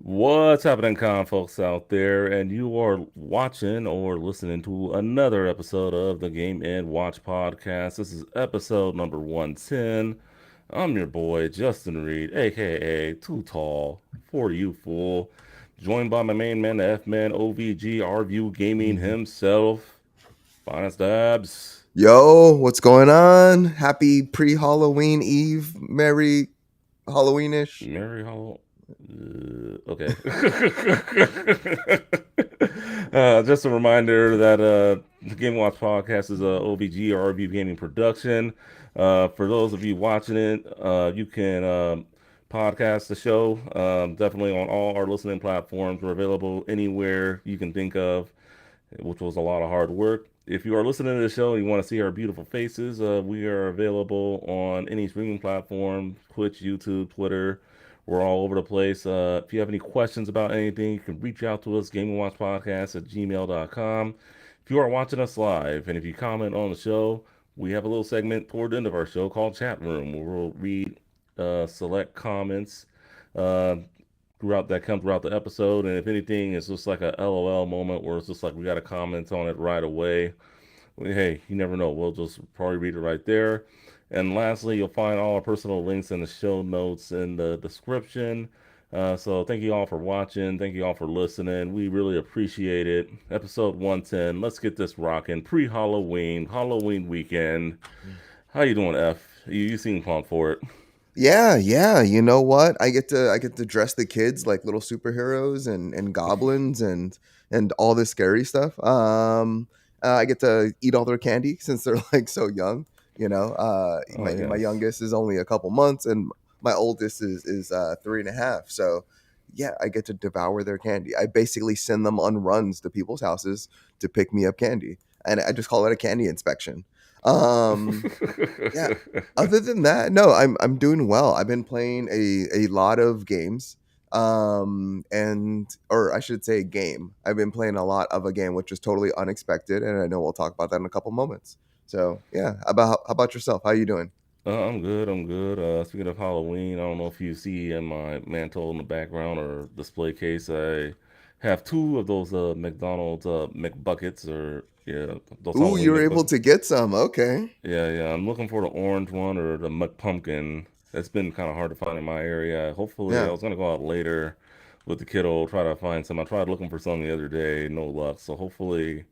What's happening, con folks out there? And you are watching or listening to another episode of the Game and Watch podcast. This is episode number 110. I'm your boy, Justin Reed, aka Too Tall for You Fool. Joined by my main man, the F Man, OVG, RView Gaming himself, Finest Dabs. Yo, what's going on? Happy pre-Halloween Eve. Merry Halloweenish. Merry Hollow. Okay. Just a reminder that the Game Watch podcast is a OVG or RV Gaming production. For those of you watching it, you can podcast the show definitely on all our listening platforms. We're available anywhere you can think of, which was a lot of hard work. If you are listening to the show and you want to see our beautiful faces, we are available on any streaming platform, Twitch, YouTube, Twitter. We're all over the place. If you have any questions about anything, you can reach out to us, gamingwatchpodcast@gmail.com. If you are watching us live and if you comment on the show, we have a little segment toward the end of our show called Chat Room, where we'll read select comments uh, throughout the episode. And if anything, it's just like a LOL moment where it's just like we got to comment on it right away. Hey, you never know. We'll just probably read it right there. And lastly, you'll find all our personal links in the show notes in the description. So thank you all for watching. Thank you all for listening. We really appreciate it. Episode 110. Let's get this rocking. Pre-Halloween, Halloween weekend. How you doing, F? You seem pumped for it. Yeah. You know what? I get to dress the kids like little superheroes and goblins and all this scary stuff. I get to eat all their candy since they're like so young. Oh My yes. youngest is only a couple months and my oldest is 3.5. So yeah, I get to devour their candy. I basically send them on runs to people's houses to pick me up candy, and I just call it a candy inspection. Um, yeah. Other than that, no, I'm doing well. I've been playing a lot of games. And or I should say game. I've been playing a lot of a game which is totally unexpected, and I know we'll talk about that in a couple moments. So yeah, how about yourself? How you doing? I'm good. I'm good. Speaking of Halloween, I don't know if you see in my mantle in the background or display case, I have two of those McDonald's McBuckets or yeah, those Ooh, you Halloween were able McBuckets. to get some. Okay. Yeah. I'm looking for the orange one or the McPumpkin. It's been kind of hard to find in my area. Hopefully, I Yeah. was gonna go out later with the kiddo, try to find some. I tried looking for some the other day, no luck. So hopefully,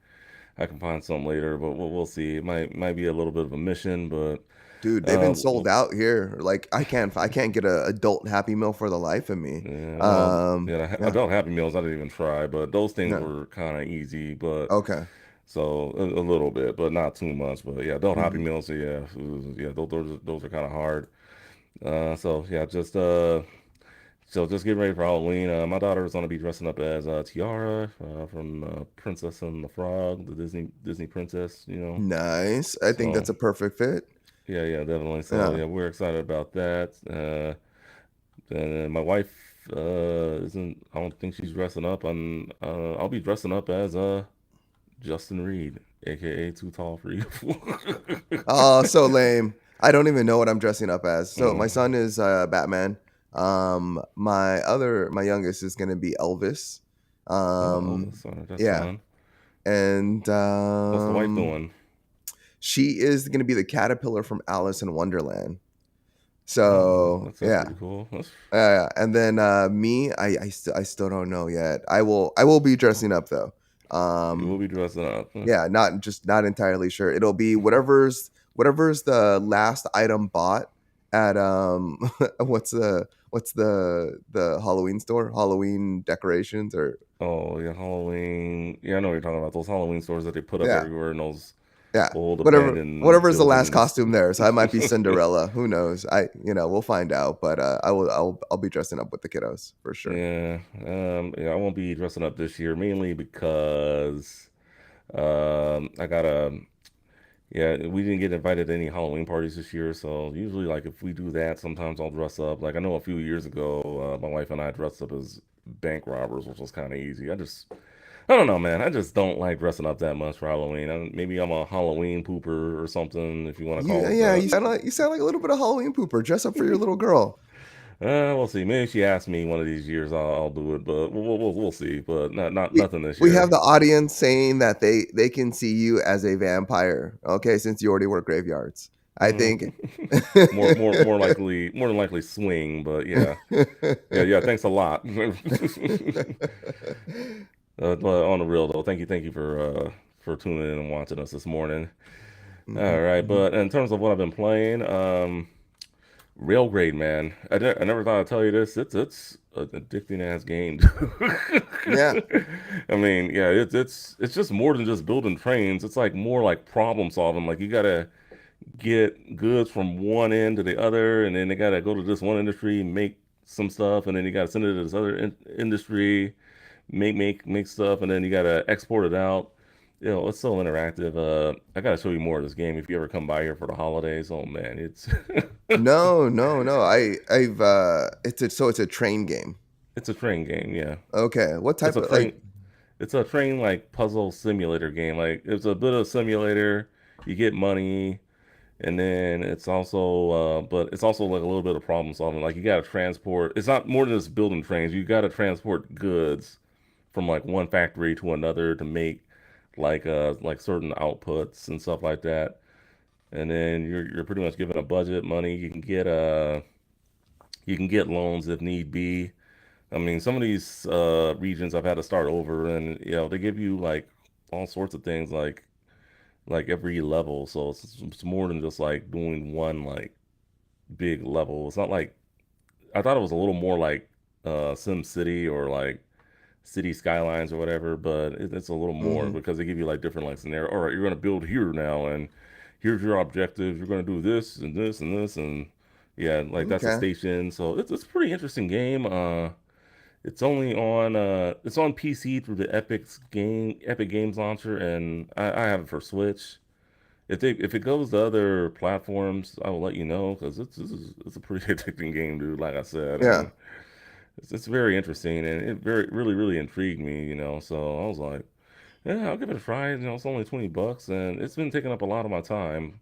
I can find some later. But we'll see. It might be a little bit of a mission, but. Dude, they've been sold out here. Like I can't get a adult Happy Meal for the life of me. Yeah, well, yeah, Yeah. adult Happy Meals I didn't even try, but those things No. were kind of easy, but Okay. so a little bit, but not too much. But yeah, adult Happy Mhm. Meals, yeah, yeah, those are kind of hard. So yeah, just getting ready for Halloween. My daughter's gonna be dressing up as Tiara from Princess and the Frog, the Disney princess, you know. Nice. I think So that's a perfect fit. yeah, definitely. So Yeah. yeah, we're excited about that. And my wife isn't. I don't think she's dressing up. I'll be dressing up as Justin Reed, aka Too Tall for You. Oh, so lame. I don't even know what I'm dressing up as. So Oh, my son is Batman. My youngest is gonna be Elvis. oh, Um, sorry, that's yeah, fun. and What's the wife doing? she is gonna be the caterpillar from Alice in Wonderland. Oh, So that's yeah, pretty cool. That's and then me, I still don't know yet. I will be dressing up though. you will Um, be dressing up. Yeah, not entirely sure. It'll be whatever's the last item bought at what's the Halloween store? Halloween decorations or Oh yeah, Halloween. Yeah, I know what you're talking about. Those Halloween stores that they put up yeah. everywhere in those. Yeah, old abandoned whatever's the last buildings. costume there. So I might be Cinderella. Who knows? We'll find out. But I'll be dressing up with the kiddos for sure. Yeah, yeah, I won't be dressing up this year mainly because I gotta. Yeah, we didn't get invited to any Halloween parties this year, so usually, like, if we do that, sometimes I'll dress up. Like, I know a few years ago, my wife and I dressed up as bank robbers, which was kind of easy. I don't know, man. I just don't like dressing up that much for Halloween. Maybe I'm a Halloween pooper or something, if you want to You call it yeah, that. you sound like a little bit of Halloween pooper. Dress up for your little girl. We'll see. Maybe if she asks me one of these years, I'll do it, but we'll see. But not We nothing this we have year. the audience saying that they can see you as a vampire. Okay, since you already work graveyards, I Mm. think. More than likely swing, but yeah. Yeah, thanks a lot. But on the real though, thank you for tuning in and watching us this morning. Mhm, All right, mhm. but in terms of what I've been playing, Railgrade, man. I never thought I'd tell you this. It's an addicting ass game. Yeah, I mean, yeah, it's just more than just building trains. It's like more like problem solving. Like you gotta get goods from one end to the other, and then they gotta go to this one industry, make some stuff, and then you gotta send it to this other industry, make stuff, and then you gotta export it out. It's so interactive. I gotta show you more of this game if you ever come by here for the holidays. Oh man, it's no, no, no. I've it's a train game. it's a train game. Yeah, Okay, what it's type a of like? train. It's a train like puzzle simulator game. Like it's a bit of simulator. You get money, and then but it's also like a little bit of problem solving. Like you got to transport. It's not more than just building trains. You got to transport goods from like one factory to another to make like certain outputs and stuff like that. And then you're pretty much given a budget money. You can get loans if need be. I mean, some of these regions I've had to start over, and they give you like all sorts of things like every level. So it's more than just like doing one like big level. It's not like I thought it was a little more like Sim City or like City Skylines or whatever, but it's a little more Hmm. because they give you like different like scenario. All right, you're gonna build here now, and here's your objectives. You're gonna do this and this and this, and yeah, like that's a Okay, station. So it's a pretty interesting game. It's on PC through the Epic Games launcher, and I have it for Switch. If it goes to other platforms, I will let you know because it's a pretty addicting game, dude. Like I said, yeah. and it's very interesting, and it really intrigued me, So I was like, yeah, I'll give it a try. It's only $20, and it's been taking up a lot of my time.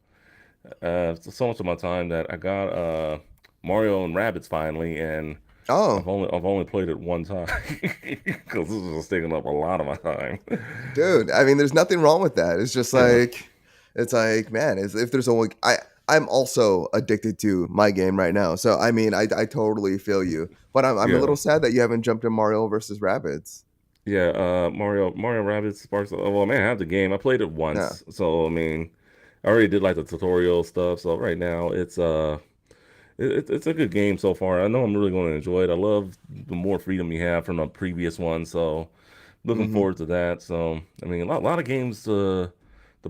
So much of my time that I got Mario and Rabbids finally, and Oh, I've only played it one time because this was taking up a lot of my time. dude. I mean, there's nothing wrong with that. It's just Yeah, like, it's like, man, if there's only I'm also addicted to my game right now. So I mean, I totally feel you. But I'm a yeah, little sad that you haven't jumped in Mario versus Rabbids. yeah. Mario Rabbids Sparks. Well, man, I have the game. I played it Yeah. once, so I mean, I already did like the tutorial stuff. So right now, it's a good game so far. I know I'm really going to enjoy it. I love the more freedom you have from the previous one, so looking Hmm. forward to that. So I mean, lot of games to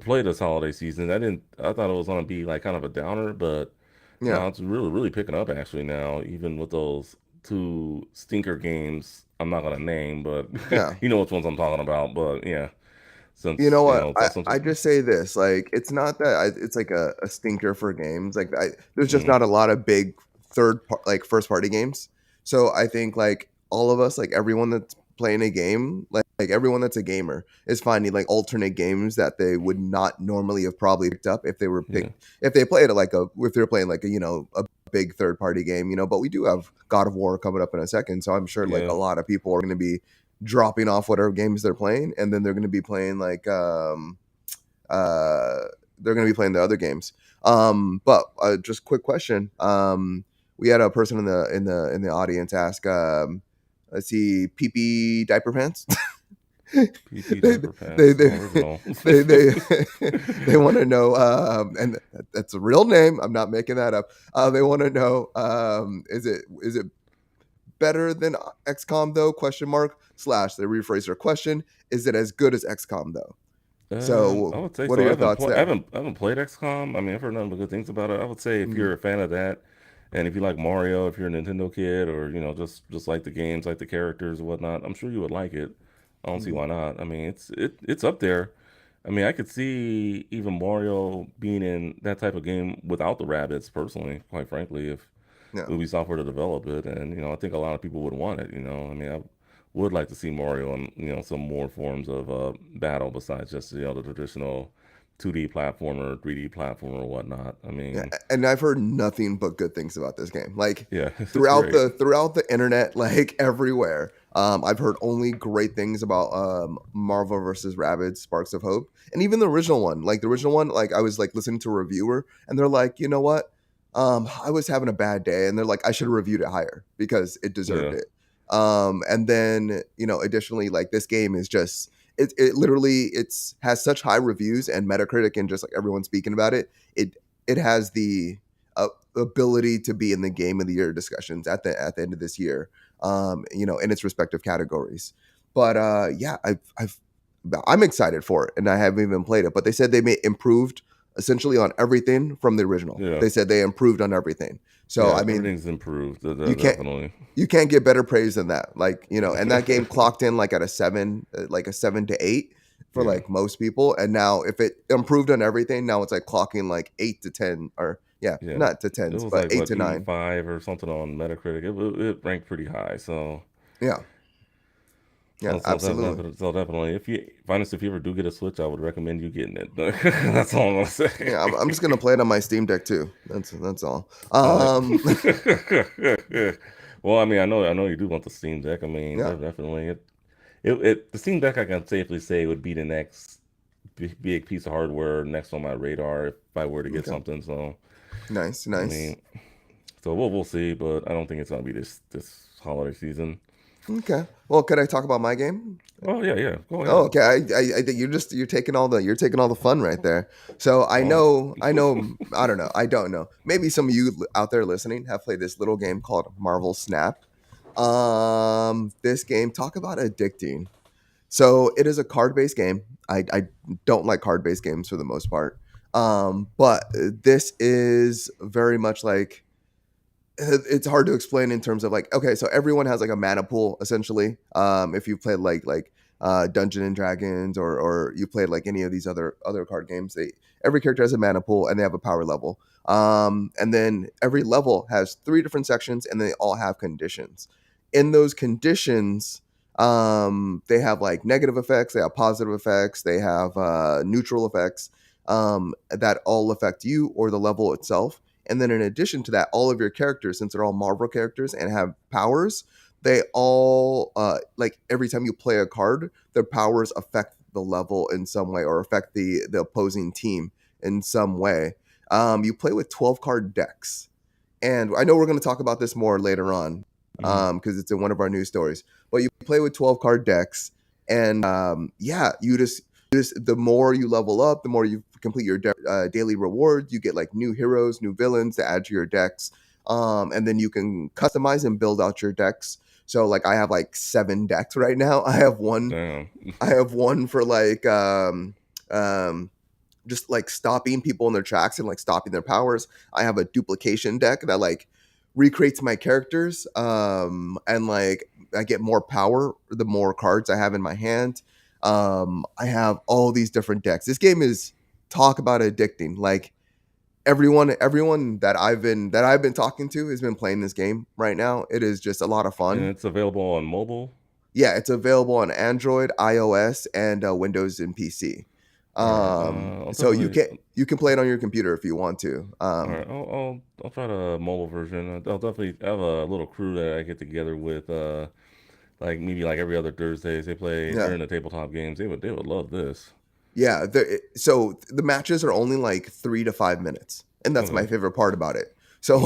play this holiday season. I thought it was going to be like kind of a downer, but Yeah. no, it's really picking up actually now. Even with those two stinker games, I'm not going to name, but Yeah. you know which ones I'm talking about. But yeah, You since know you what? know, I just say this, like, it's not that it's like a stinker for games. Like, there's just mm, not a lot of big like first party games. So I think like all of us, like everyone that's playing a game, like everyone that's a gamer is finding like alternate games that they would not normally have probably picked up if they were yeah, picked if they played it like if they were playing like a big third party game. But we do have God of War coming up in a second, so I'm sure like yeah, a lot of people are going to be dropping off whatever games they're playing, and then they're going to be playing like uh they're going to be playing the other games. But just quick question. We had a person in the audience ask, let's see, PP diaper pants. PP they diaper they pants, they original. they they want to know, and that's a real name. I'm not making that up. They want to know, is it better than XCOM though? Question mark slash. They rephrase their question. Is it as good as XCOM though? I So, would say what are so. your thoughts there? I haven't played XCOM. I mean, I've heard nothing but good things about it. I would say if Mm, you're a fan of that, and if you like Mario, if you're a Nintendo kid, or just like the games, like the characters and whatnot, I'm sure you would like it. I don't see mhm. why not. I mean, it's up there. I mean, I could see even Mario being in that type of game without the rabbits, personally, quite frankly, if Yeah. Ubisoft were to develop it, and I think a lot of people would want it. I mean, I would like to see Mario in some more forms of battle besides just the traditional 2D platformer, 3D platformer, or whatnot. I Yeah, mean, and I've heard nothing but good things about this game. Like yeah, it's throughout great. the internet, like everywhere. I've heard only great things about Marvel versus Rabbids Sparks of Hope. And even the original one. Like the original one, like I was like listening to a reviewer and they're like, "You know what? I was having a bad day." And they're like, "I should have reviewed it higher because it deserved Yeah, it." And then, additionally, like this game is just it literally has such high reviews and Metacritic and just like everyone speaking about it. It has the ability to be in the game of the year discussions at the end of this year, in its respective categories. But yeah, I'm excited for it, and I haven't even played it. But they said they made improved essentially on everything from the original. yeah, They said they improved on everything. So yeah. I mean, Everything's improved, you can't definitely. you can't get better praise than that. Like, and that game clocked in like at a 7, like a 7 to 8 for Yeah, like most people. And now if it improved on everything, now it's like clocking like 8 to 10, or yeah, yeah. not to It tens, was but like eight what to nine. 85 or something on Metacritic. It ranked pretty high, so. Yeah. Yeah, absolutely. So definitely, if you ever do get a Switch, I would recommend you getting it. That's all I'm gonna say. Yeah, I'm just gonna play it on my Steam Deck too. That's all. Uh, well, I mean, I know you do want the Steam Deck. I mean, Yeah. definitely the Steam Deck I can safely say would be the next big piece of hardware next on my radar if I were to get Okay. something. So, Nice, I nice. mean, so we'll see, but I don't think it's gonna be this holiday season. Okay. Well, could I talk about my game? Oh yeah, yeah, go Oh, ahead. okay. I think you're taking all the fun right there. So Oh, I don't know, I don't know. Maybe some of you out there listening have played this little game called Marvel Snap. This game, talk about addicting. So it is a card based game. I don't like card based games for the most part. But this is very much like it's hard to explain in terms of like, okay, so everyone has like a mana pool essentially. If you've played like Dungeon and Dragons, or you played like any of these other card games, they every character has a mana pool and they have a power level. And then every level has three different sections and they all have conditions. In those conditions, they have like negative effects, they have positive effects, they have neutral effects, that all affect you or the level itself. And then in addition to that, all of your characters, since they're all Marvel characters and have powers, they all like every time you play a card, their powers affect the level in some way or affect the opposing team in some way. You play with 12 card decks. And I know we're going to talk about this more later on, mhm. because it's in one of our news stories. But you play with 12 card decks, and yeah, the more you level up, the more you complete your daily rewards. You get like new heroes, new villains to add to your decks, and then you can customize and build out your decks. So like I have like 7 decks right now. Damn. I have one for like um just like stopping people in their tracks and like stopping their powers. I have a duplication deck that like recreates my characters, and like I get more power the more cards I have in my hand. I have all these different decks. This game is, talk about addicting. Like everyone that I've been talking to has been playing this game right now. It is just a lot of And fun. it's available on mobile. Yeah, it's available on Android, iOS, and Windows and PC. All right. I'll So you definitely. can you can play it on your computer if you want to. All right. I'll try the mobile version. I'll definitely have a little crew that I get together with. Like maybe like every other Thursdays they play Yeah, during the tabletop games. They would love this. yeah. So the matches are only like 3 to 5 minutes, and that's my Okay. favorite part about it. So Mm.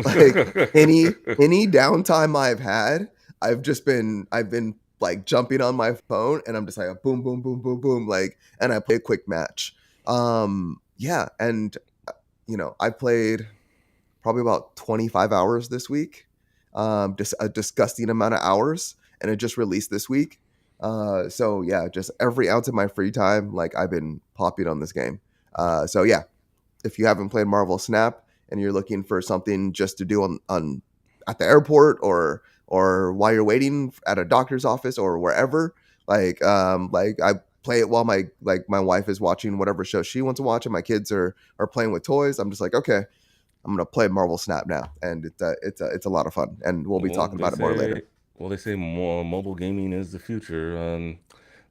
like any downtime I've had, I've been like jumping on my phone, and I'm just like boom, boom, boom, boom, boom, like, and I play a quick match. Yeah, and I played probably about 25 hours this week. Just a disgusting amount of hours, and it just released this week. So yeah, just every ounce of my free time, like I've been popping on this game. So yeah, if you haven't played Marvel Snap and you're looking for something just to do on at the airport or while you're waiting at a doctor's office or wherever, like I play it while my wife is watching whatever show she wants to watch and my kids are playing with toys. I'm just like, okay, I'm gonna play Marvel Snap now, and it's a lot of fun, and we'll be Well, talking they about it more say, later. mobile gaming is the future.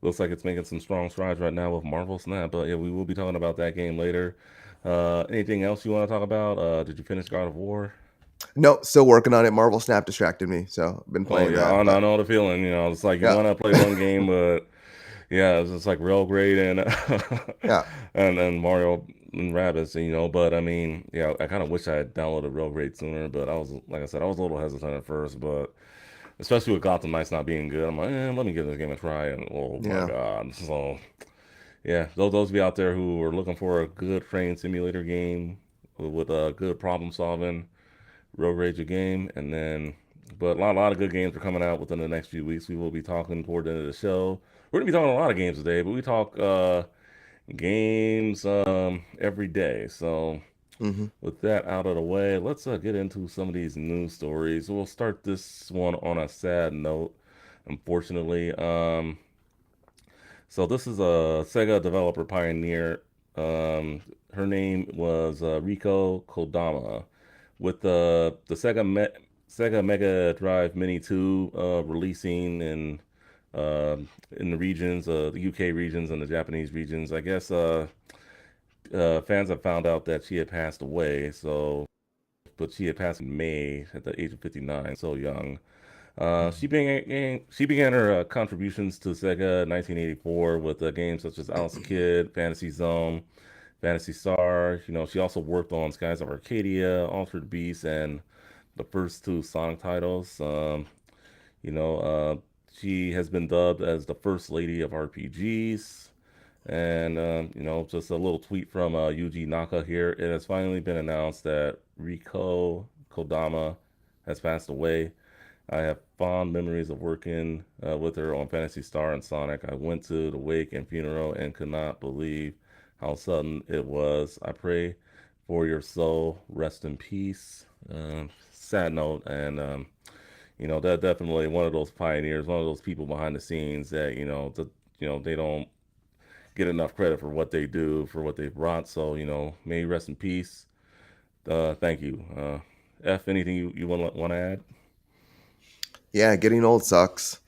Looks like it's making some strong strides right now with Marvel Snap. But yeah, we will be talking about that game later. Anything else you want to talk about? Did you finish God of War? No, still working on it. Marvel Snap distracted me, so I've been Oh playing yeah, that. I But know the feeling. It's like you yeah, want to play one game, but yeah, it's just like real great and yeah, and Mario and Rabbids, But I mean, yeah, I kind of wish I had downloaded real great sooner. But I was, like I said, I was a little hesitant at first, but especially with Gotham Knights not being good, I'm like, let me give this game a try. And oh my yeah. god, so yeah, those of you out there who are looking for a good train simulator game with good problem solving, Road Rage a game, and then but a lot of good games are coming out within the next few weeks. We will be talking toward the end of the show. We're gonna be talking a lot of games today, but we talk games every day. So Hmm. with that out of the way, let's get into some of these news stories. We'll start this one on a sad note, unfortunately. So this is a Sega developer pioneer. Her name was Riko Kodama with the Sega Mega Drive Mini 2 releasing in the regions, the UK regions and the Japanese regions. I guess fans have found out that she had passed away. But she had passed in May at the age of 59, so young. She began her contributions to Sega in 1984 with games such as Alice the Kid, Fantasy Zone, Fantasy Star. She also worked on Skies of Arcadia, Altered Beast, and the first two Sonic titles. You know, uh, she has been dubbed as the First Lady of RPGs. And, just a little tweet from Yuji Naka here. It has finally been announced that Riko Kodama has passed away. I have fond memories of working with her on Fantasy Star and Sonic. I went to the wake and funeral and could not believe how sudden it was. I pray for your soul. Rest in peace. Sad note, and that definitely one of those pioneers, one of those people behind the scenes that they don't get enough credit for what they do, for what they've brought. So may you rest in peace. Thank you. F, anything you want to add? Yeah, getting old sucks.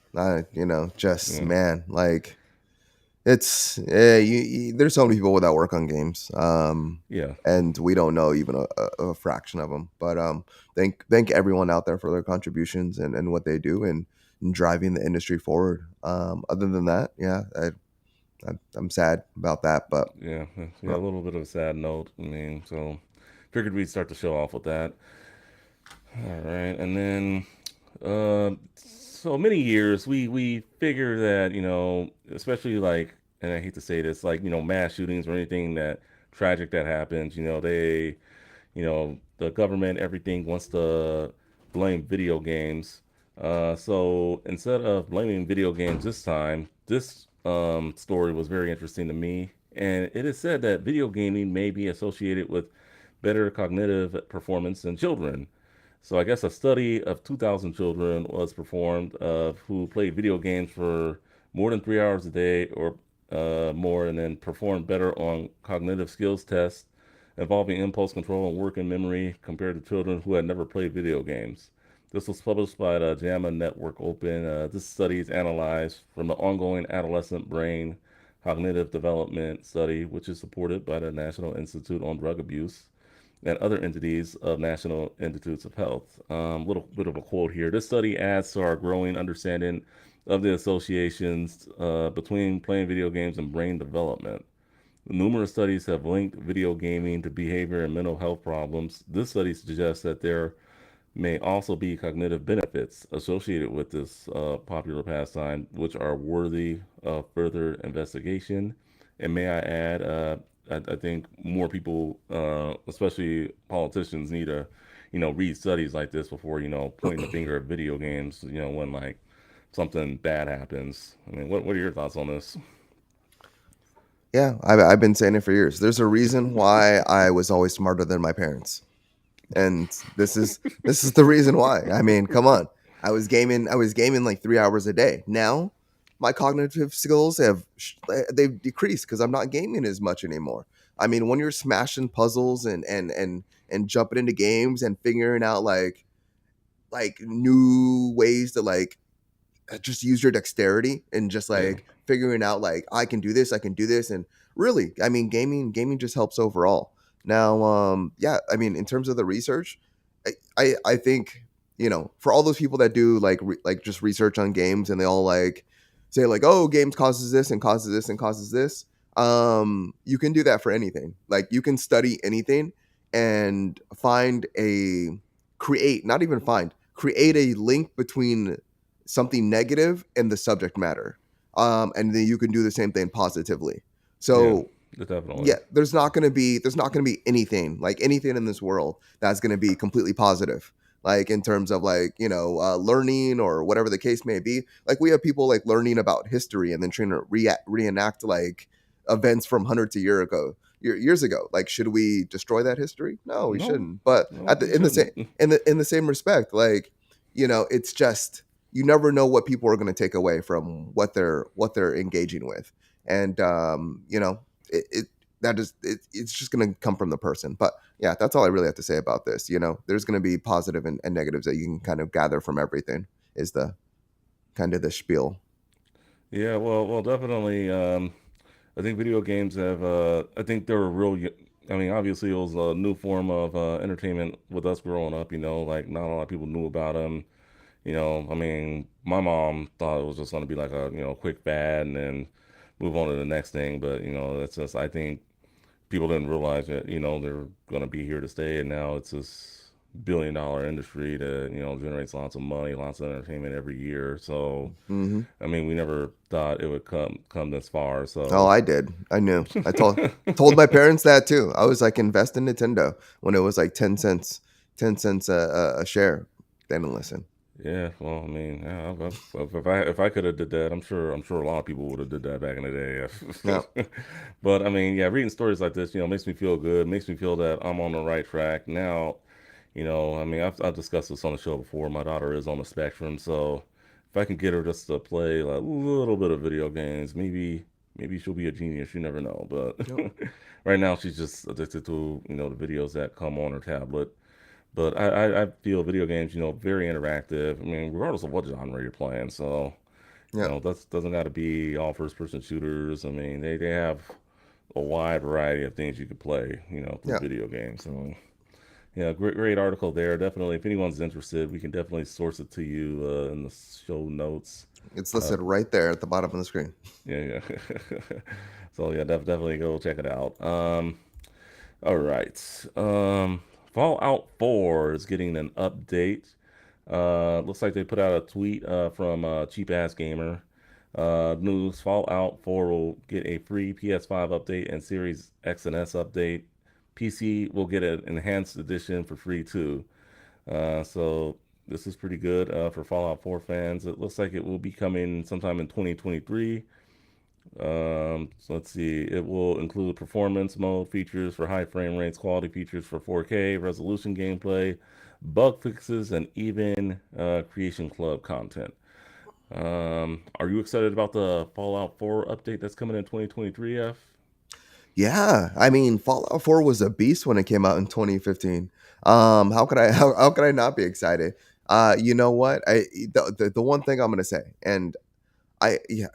Just Yeah, man, like there's so many people that work on games, yeah, and we don't know even a fraction of them. But thank everyone out there for their contributions and what they do and driving the industry forward. Other than that, yeah, I'm sad about that, but yeah, yeah. uh, A little bit of a sad note. I mean, so figured we'd start the show off with that. All right, and then so many years we figure that especially like, and I hate to say this, like mass shootings or anything that tragic that happens, the government, everything wants to blame video games. So instead of blaming video games this time, this story was very interesting to me. And it is said that video gaming may be associated with better cognitive performance in children. So I guess a study of 2,000 children was performed of who played video games for more than 3 hours a day or more, and then performed better on cognitive skills tests involving impulse control and working memory compared to children who had never played video games. This was published by the JAMA Network Open. This study is analyzed from the ongoing adolescent brain cognitive development study, which is supported by the National Institute on Drug Abuse and other entities of National Institutes of Health. Little bit of a quote here. This study adds to our growing understanding of the associations between playing video games and brain development. Numerous studies have linked video gaming to behavior and mental health problems. This study suggests that there may also be cognitive benefits associated with this popular pastime, which are worthy of further investigation. And may I add, I think more people, especially politicians, need to, read studies like this before, pointing the finger at video games. When like something bad happens. I mean, what are your thoughts on this? Yeah, I've been saying it for years. There's a reason why I was always smarter than my parents, and this is the reason why. I mean, come on. I was gaming like 3 hours a day. Now, my cognitive skills they've decreased because I'm not gaming as much anymore. I mean, when you're smashing puzzles and jumping into games and figuring out like new ways to like just use your dexterity and just Yeah, like figuring out like I can do this, and really, I mean, gaming just helps overall. Now, yeah, I mean, in terms of the research, I think for all those people that do like just research on games and they all like say like, oh, games causes this and causes this and causes this. You can do that for anything. Like you can study anything and find a create, not even find, create a link between something negative in the subject matter. And then you can do the same thing positively. yeah, So definitely. yeah, there's not gonna be anything like anything in this world that's gonna be completely positive. Like in terms of like learning or whatever the case may be. Like we have people like learning about history and then trying to reenact like events from hundreds of years ago. Like should we destroy that history? No, we No, shouldn't. But no, we in the same shouldn't. in the same respect, like it's just you never know what people are going to take away from what they're engaging with, and it that is it's just going to come from the person. But yeah, that's all I really have to say about this. There's going to be positive and negatives that you can kind of gather from everything. Is the kind of the spiel. Yeah, well, definitely. I think video games have. I think they're a real. I mean, obviously, it was a new form of entertainment with us growing up. Like not a lot of people knew about them. I mean, my mom thought it was just going to be like a quick fad and then move on to the next thing. But that's just. I think people didn't realize that they're going to be here to stay, and now it's this billion-dollar industry that generates lots of money, lots of entertainment every year. So Hmm. I mean, we never thought it would come this far. Oh, So I did. I knew. I told my parents that too. I was like, invest in Nintendo when it was like 10 cents, 10 cents a share. They didn't listen. yeah, well, I mean, yeah, if I could have did that, I'm sure a lot of people would have did that back in the Yeah. day. But I mean, yeah, reading stories like this, makes me feel good, makes me feel that I'm on the right track now. I mean, I've discussed this on the show before. My daughter is on the spectrum, so if I can get her just to play like a little bit of video games, maybe she'll be a genius. You never know. But Yep. right now, she's just addicted to the videos that come on her tablet. But I feel video games, very interactive. I mean, regardless of what genre you're playing. So Yeah. that doesn't got to be all first person shooters. I mean, they have a wide variety of things you could play, through Yeah. video games. So yeah, great article there. Definitely, if anyone's interested, we can definitely source it to you in the show notes. It's Uh, listed right there at the bottom of the screen. yeah, yeah. So yeah, definitely go check it out. All right. Fallout 4 is getting an update. Looks like they put out a tweet from Cheap Ass Gamer. News: Fallout 4 will get a free PS5 update and Series X and S update. PC will get an enhanced edition for free too. So this is pretty good for Fallout 4 fans. It looks like it will be coming sometime in 2023. So let's see. It will include performance mode features for high frame rates, quality features for 4K, resolution gameplay, bug fixes, and even Creation Club content. Are you excited about the Fallout 4 update that's coming in 2023, F? Yeah, I mean, Fallout 4 was a beast when it came out in 2015. How could I not be excited? You know what? The one thing I'm gonna say, and yeah,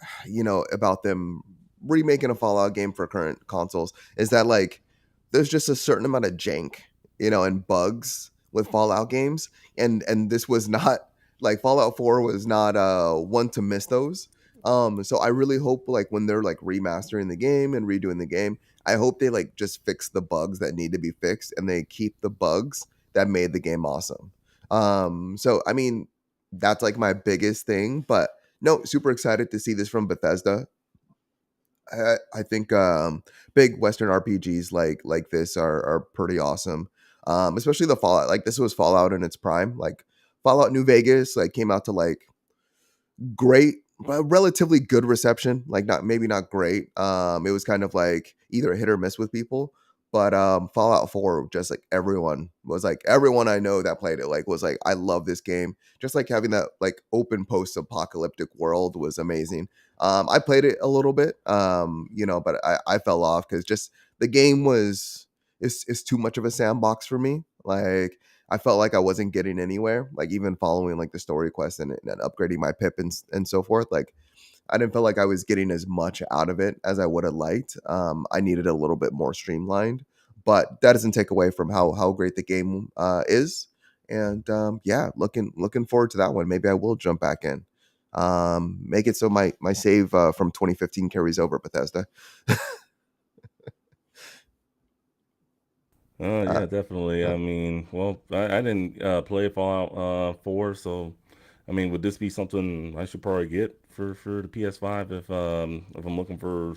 about them remaking a Fallout game for current consoles is that like there's just a certain amount of jank, and bugs with Fallout games, and this was not like Fallout 4 was not one to miss those. So I really hope like when they're like remastering the game and redoing the game, I hope they like just fix the bugs that need to be fixed and they keep the bugs that made the game awesome. So I mean that's like my biggest thing, but no, super excited to see this from Bethesda. I think big Western RPGs like this are pretty awesome. Especially the Fallout. Like this was Fallout in its prime. Like Fallout New Vegas like came out to like great, but relatively good reception. Like not maybe not great. It was kind of like either a hit or miss with people. But Fallout 4, just like everyone I know that played it like was like, I love this game. Just like having that like open post apocalyptic world was amazing. I played it a little bit, but I fell off because just the game is too much of a sandbox for me. Like I felt like I wasn't getting anywhere, like even following like the story quest and upgrading my pip and so forth. Like I didn't feel like I was getting as much out of it as I would have liked. I needed a little bit more streamlined, but that doesn't take away from how great the game is. And yeah, looking forward to that one. Maybe I will jump back in. Make it so my save from 2015 carries over, Bethesda. Uh, Yeah, definitely. uh, I mean, well, I didn't play Fallout 4, so I mean, would this be something I should probably get for the PS5 if I'm looking for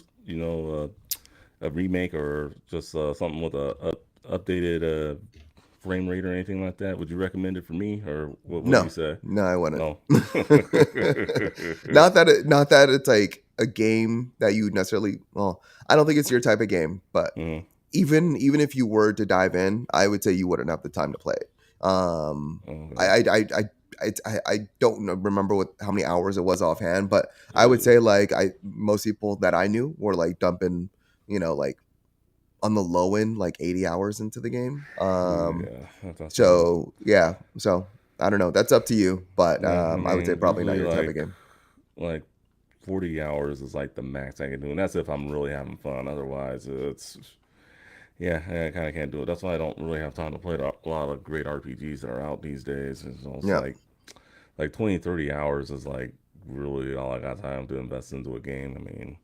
a remake or just something with a updated frame rate or anything like that? Would you recommend it for me, or what do you no, say? no, I wouldn't. No. Not that it's like a game that you necessarily. Well, I don't think it's your type of game, but Mhm. even if you were to dive in, I would say you wouldn't have the time to play it. Okay. I don't remember what how many hours it was offhand, but I would Ooh. say like I most people that I knew were like dumping, like on the low end, like 80 hours into the game. Yeah, that's a lot. So yeah, so I don't know. That's up to you, but Yeah, I I would say mean, probably not usually your type of game. like 40 hours is like the max I can do, and that's if I'm really having fun. Otherwise, it's yeah, I kind of can't do it. That's why I don't really have time to play a lot of great RPGs that are out these days. It's almost Yeah, like 20, 30 hours is like really all I got time to invest into a game. I mean,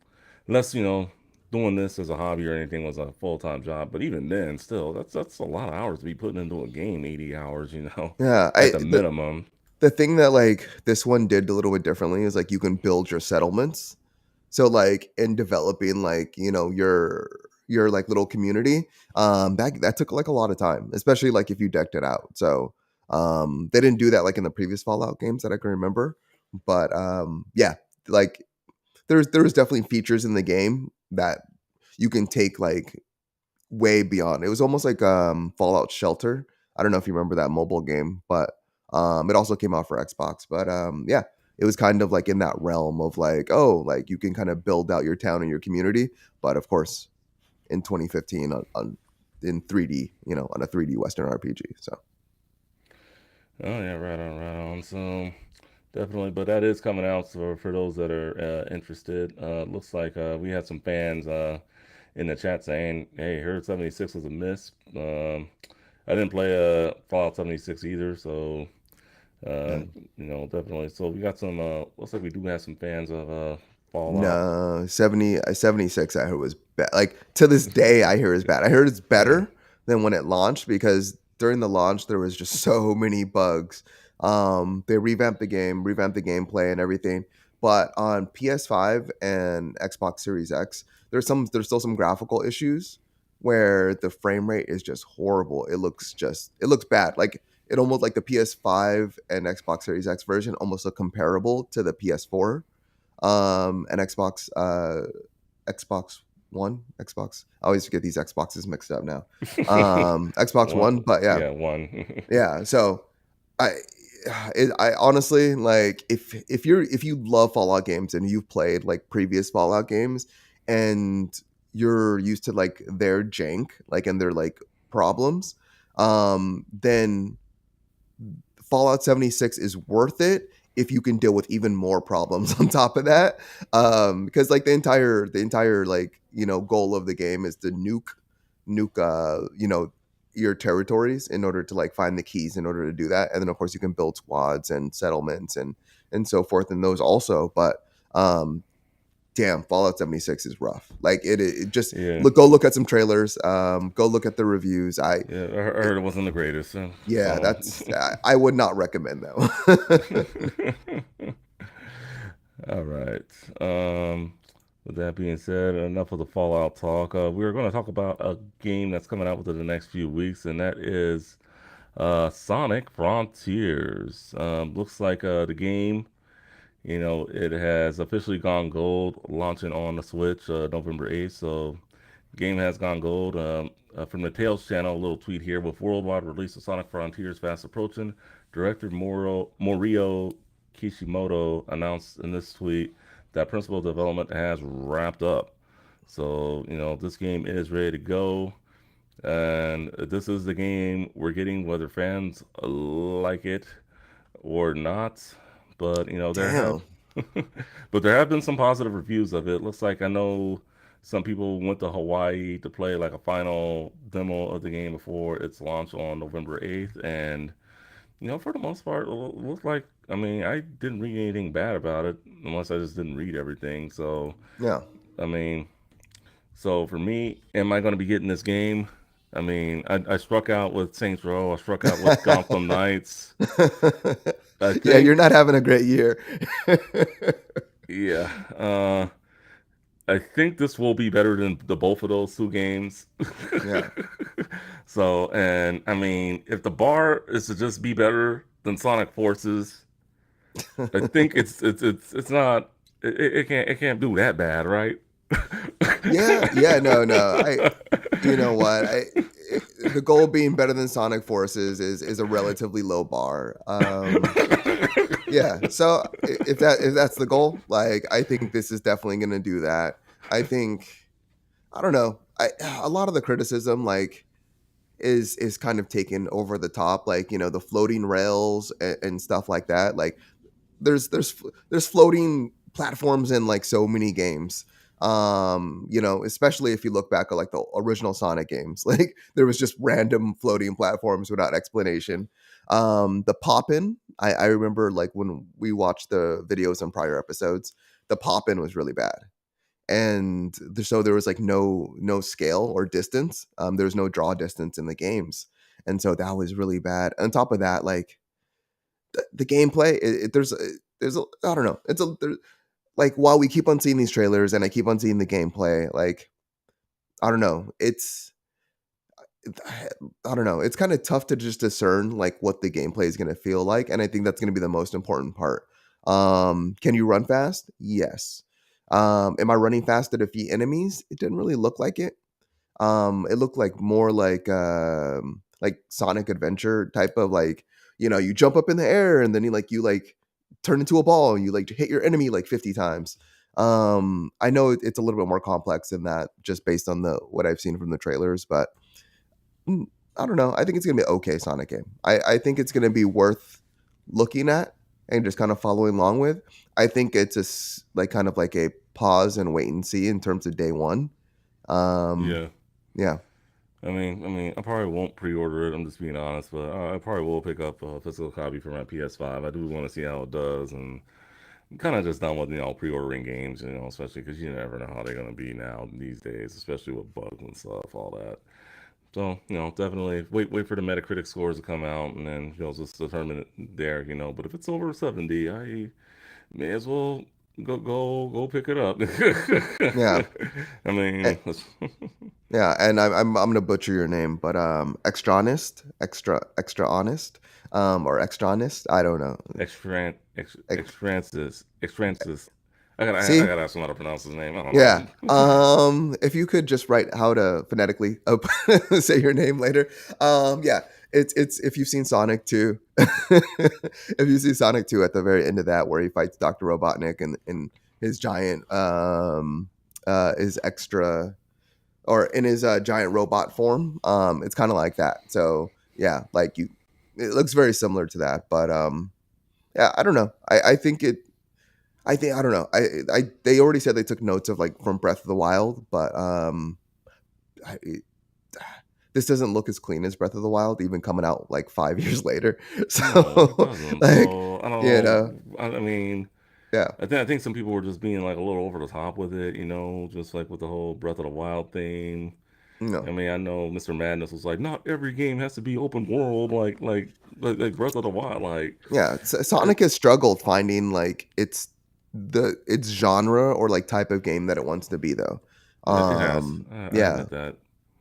unless doing this as a hobby or anything was a full time job, but even then, still, that's a lot of hours to be putting into a game. 80 hours, yeah. at I the minimum. the thing that like this one did a little bit differently is like you can build your settlements. So like in developing like your like little community, that took like a lot of time, especially like if you decked it out. So they didn't do that like in the previous Fallout games that I can remember. But yeah, like there's definitely features in the game that you can take like way beyond. It was almost like Fallout Shelter. I don't know if you remember that mobile game, but it also came out for Xbox. But yeah, it was kind of like in that realm of like, oh, like you can kind of build out your town and your community, but of course in 2015 on in 3D, on a 3D Western RPG. So Oh yeah, right on. So definitely, but that is coming out. So for those that are interested, looks like we had some fans in the chat saying, "Hey, heard 76 was a miss." I didn't play Fallout 76 either, so uh, yeah. definitely. So we got some. Looks like we do have some fans of Fallout. No, 76 I heard was bad. Like to this day I hear is bad. I heard it's Yeah. better than when it launched because during the launch there was just so many bugs. They revamped the gameplay and everything. But on PS5 and Xbox Series X, there's still some graphical issues where the frame rate is just horrible. It looks bad. Like it almost like the PS5 and Xbox Series X version almost look comparable to the PS4 and Xbox One, Xbox. I always get these Xboxes mixed up now. Xbox One. One, but yeah, Yeah, one. yeah. So I, I honestly like if you love Fallout games and you've played like previous Fallout games and you're used to like their jank, like and their like problems, then Fallout 76 is worth it if you can deal with even more problems on top of that. Because like the entire like goal of the game is to nuke your territories in order to like find the keys in order to do that. And then of course you can build squads and settlements and so forth and those also. But damn, Fallout 76 is rough. Like it just Yeah. go look at some trailers, go look at the reviews. Yeah, I heard it wasn't the greatest. Yeah, So. that's I would not recommend that one. All right. With that being said, enough of the Fallout talk. We're going to talk about a game that's coming out within the next few weeks, and that is Sonic Frontiers. Looks like the game, It has officially gone gold, launching on the Switch November 8th. So, game has gone gold. From the Tales channel, a little tweet here: with worldwide release of Sonic Frontiers fast approaching, director Morio Kishimoto announced in this tweet that principal development has wrapped up. So, this game is ready to go. And this is the game we're getting, whether fans like it or not. But there have, Damn. but there have been some positive reviews of it. Looks like I know some people went to Hawaii to play like a final demo of the game before its launch on November 8th, and for the most part, it looked like. I mean, I didn't read anything bad about it, unless I just didn't read everything. So, Yeah. I mean, so for me, am I going to be getting this game? I mean, I struck out with Saints Row. I struck out with Gotham Knights. I Yeah, you're think, not having a great year. yeah. I think this will be better than the both of those two games. Yeah. So, and I mean, if the bar is to just be better than Sonic Forces, I think it's not. It can't do that bad, right? Yeah, yeah, no, no. You know what? The goal being better than Sonic Forces is a relatively low bar. Yeah. So if that's the goal, like I think this is definitely going to do that. I think I don't know. A lot of the criticism is kind of taken over the top, like the floating rails and stuff like that. Like there's floating platforms in like so many games, especially if you look back at like the original Sonic games. Like there was just random floating platforms without explanation. The pop-in, I remember like when we watched the videos on prior episodes, the pop-in was really bad, and so there was like no scale or distance. There was no draw distance in the games, and so that was really bad. On top of that, like the gameplay, there's a I don't know. Like while we keep on seeing these trailers and I keep on seeing the gameplay, like I don't know, I don't know. It's kind of tough to just discern like what the gameplay is going to feel like, and I think that's going to be the most important part. Can you run fast? Yes. Am I running fast to defeat enemies? It didn't really look like it. It looked like more like Sonic Adventure type of like, you jump up in the air and then you turn into a ball and you like hit your enemy like 50 times. I know it's a little bit more complex than that just based on the what I've seen from the trailers, but mm, I don't know. I think it's gonna be an okay Sonic game. I think it's gonna be worth looking at and just kind of following along with. I think it's like kind of like a pause and wait and see in terms of day one. Um, Yeah. yeah. I mean, I probably won't pre-order it. I'm just being honest, but I probably will pick up a physical copy for my PS5. I do want to see how it does, and I'm kind of just done with pre-ordering games, especially because you never know how they're gonna be now these days, especially with bugs and stuff, all that. So definitely wait for the Metacritic scores to come out, and then just determine it there. But if it's over 70, I may as well go pick it up. Yeah. I Eh, mean, yeah, and I'm gonna butcher your name, but extra honest, extra honest, or extra honest. I don't know. Ex- Extrancis. I See, gotta ask someone how to pronounce his name. I don't yeah. know. If you could just write how to phonetically say your name later. Yeah. It's if you've seen Sonic 2, if you see Sonic 2 at the very end of that where he fights Dr. Robotnik and his giant is extra or in his giant robot form. It's kind of like that. So yeah, like it looks very similar to that. But yeah, I don't know. I think it. I think I don't know. They already said they took notes of like from Breath of the Wild, but I, it, this doesn't look as clean as Breath of the Wild, even coming out like 5 years later. No, it So doesn't. like, So I don't you know. know, I mean, yeah, I think some people were just being like a little over the top with it. Just like with the whole Breath of the Wild thing. I no, mean, I know Mr. Madness was like, not every game has to be open world, like Breath of the Wild. Like, yeah. it, Sonic has struggled finding like its genre or like type of game that it wants to be though. it has. I Yeah, admit that.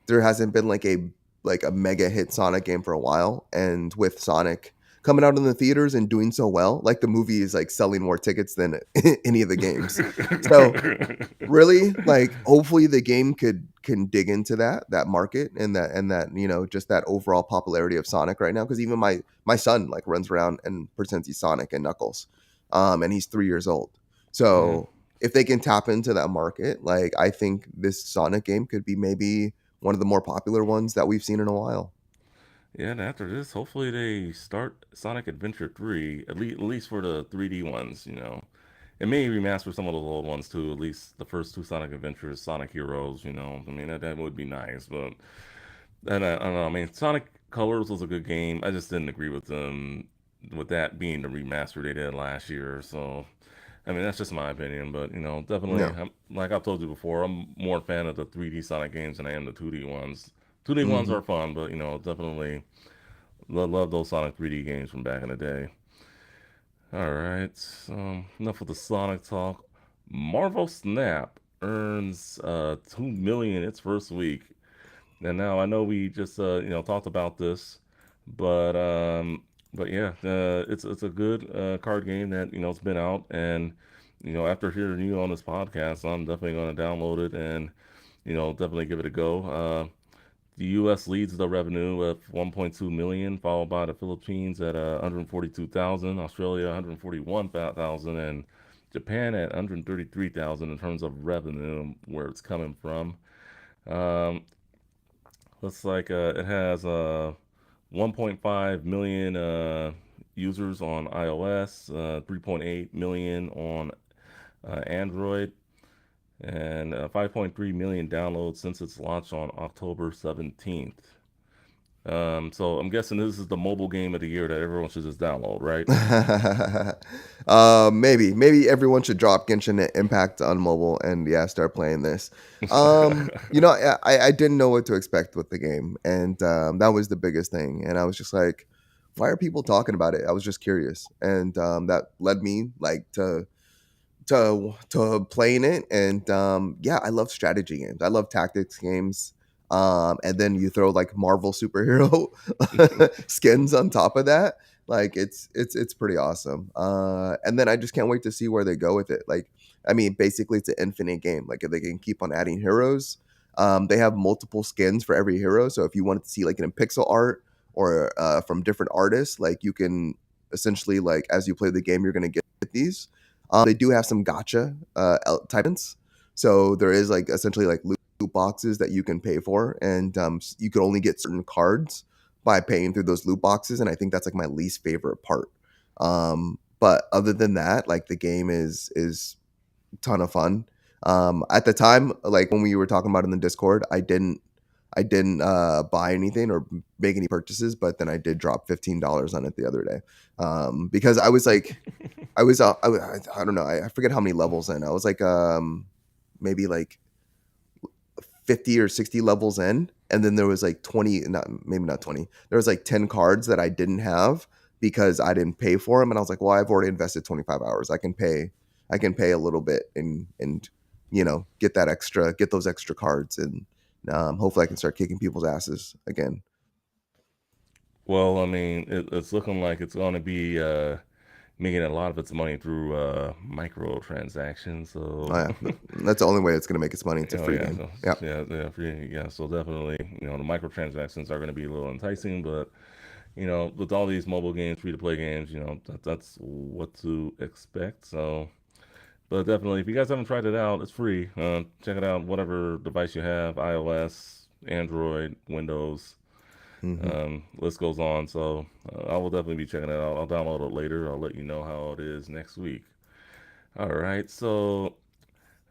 there hasn't been like a mega hit Sonic game for a while, and with Sonic coming out in the theaters and doing so well. Like the movie is like selling more tickets than any of the games. So really, like hopefully the game can dig into that market and that just that overall popularity of Sonic right now, because even my son like runs around and pretends he's Sonic and Knuckles, and he's 3 years old. Yeah. So if they can tap into that market, like I think this Sonic game could be maybe one of the more popular ones that we've seen in a while. Yeah, and after this, hopefully they start Sonic Adventure 3, at least for the 3D ones, you know. It may remaster some of those old ones too, at least the first two Sonic Adventures, Sonic Heroes, you know. I mean, that would be nice, but and I don't know. I mean, Sonic Colors was a good game. I just didn't agree with them with that being the remaster they did last year. So, I mean, that's just my opinion. But you know, definitely, No. like I've told you before, I'm more a fan of the 3D Sonic games than I am the 2D ones. 2D ones Hmm. are fun, but you know, definitely love those Sonic 3D games from back in the day. All right, enough of the Sonic talk. Marvel Snap earns 2 million its first week. And now I know we just talked about this, but yeah, it's a good card game that it's been out, and after hearing you on this podcast, I'm definitely going to download it and definitely give it a go. The U.S. leads the revenue at 1.2 million, followed by the Philippines at 142,000, Australia 141,000, and Japan at 133,000 in terms of revenue where it's coming from. Um, Looks like it has 1.5 million users on iOS, 3.8 million on Android, and 5.3 million downloads since its launch on October 17th. So I'm guessing this is the mobile game of the year that everyone should just download, right? Maybe everyone should drop Genshin Impact on mobile and yeah, start playing this. I didn't know what to expect with the game, and that was the biggest thing. And I was just like, why are people talking about it? I was just curious, and that led me like to playing it. And yeah, I love strategy games. I love tactics games. And then you throw like Marvel superhero skins on top of that. Like it's pretty awesome. And then I just can't wait to see where they go with it. Like I mean, basically it's an infinite game. Like if they can keep on adding heroes, they have multiple skins for every hero. So if you wanted to see like in pixel art or from different artists, like you can essentially like as you play the game, you're gonna get these. They do have some gotcha type events. So there is like essentially like loot boxes that you can pay for, and you can only get certain cards by paying through those loot boxes. And I think that's like my least favorite part. But other than that, like the game is a ton of fun. At the time, like when we were talking about it in the Discord, I didn't buy anything or make any purchases, but then I did drop $15 on it the other day because I was like I don't know. I forget how many levels in. I was like maybe like 50 or 60 levels in, and then there was like 20, not maybe not 20. There was like 10 cards that I didn't have because I didn't pay for them, and I was like, well, I've already invested 25 hours. I can pay a little bit and get those extra cards, and hopefully I can start kicking people's asses again. Well, I mean, it's looking like it's going to be making a lot of its money through microtransactions. Oh So, yeah, that's the only way it's gonna make its money. It's a oh free yeah, game. so, Yeah. yeah, yeah. So definitely, the microtransactions are going to be a little enticing, but with all these mobile games, free to play games, that's what to expect. So, but definitely, if you guys haven't tried it out, it's free. Check it out, whatever device you have, iOS, Android, Windows. Hmm. List goes on. So I will definitely be checking it out. I'll download it later. I'll let you know how it is next week. All right. So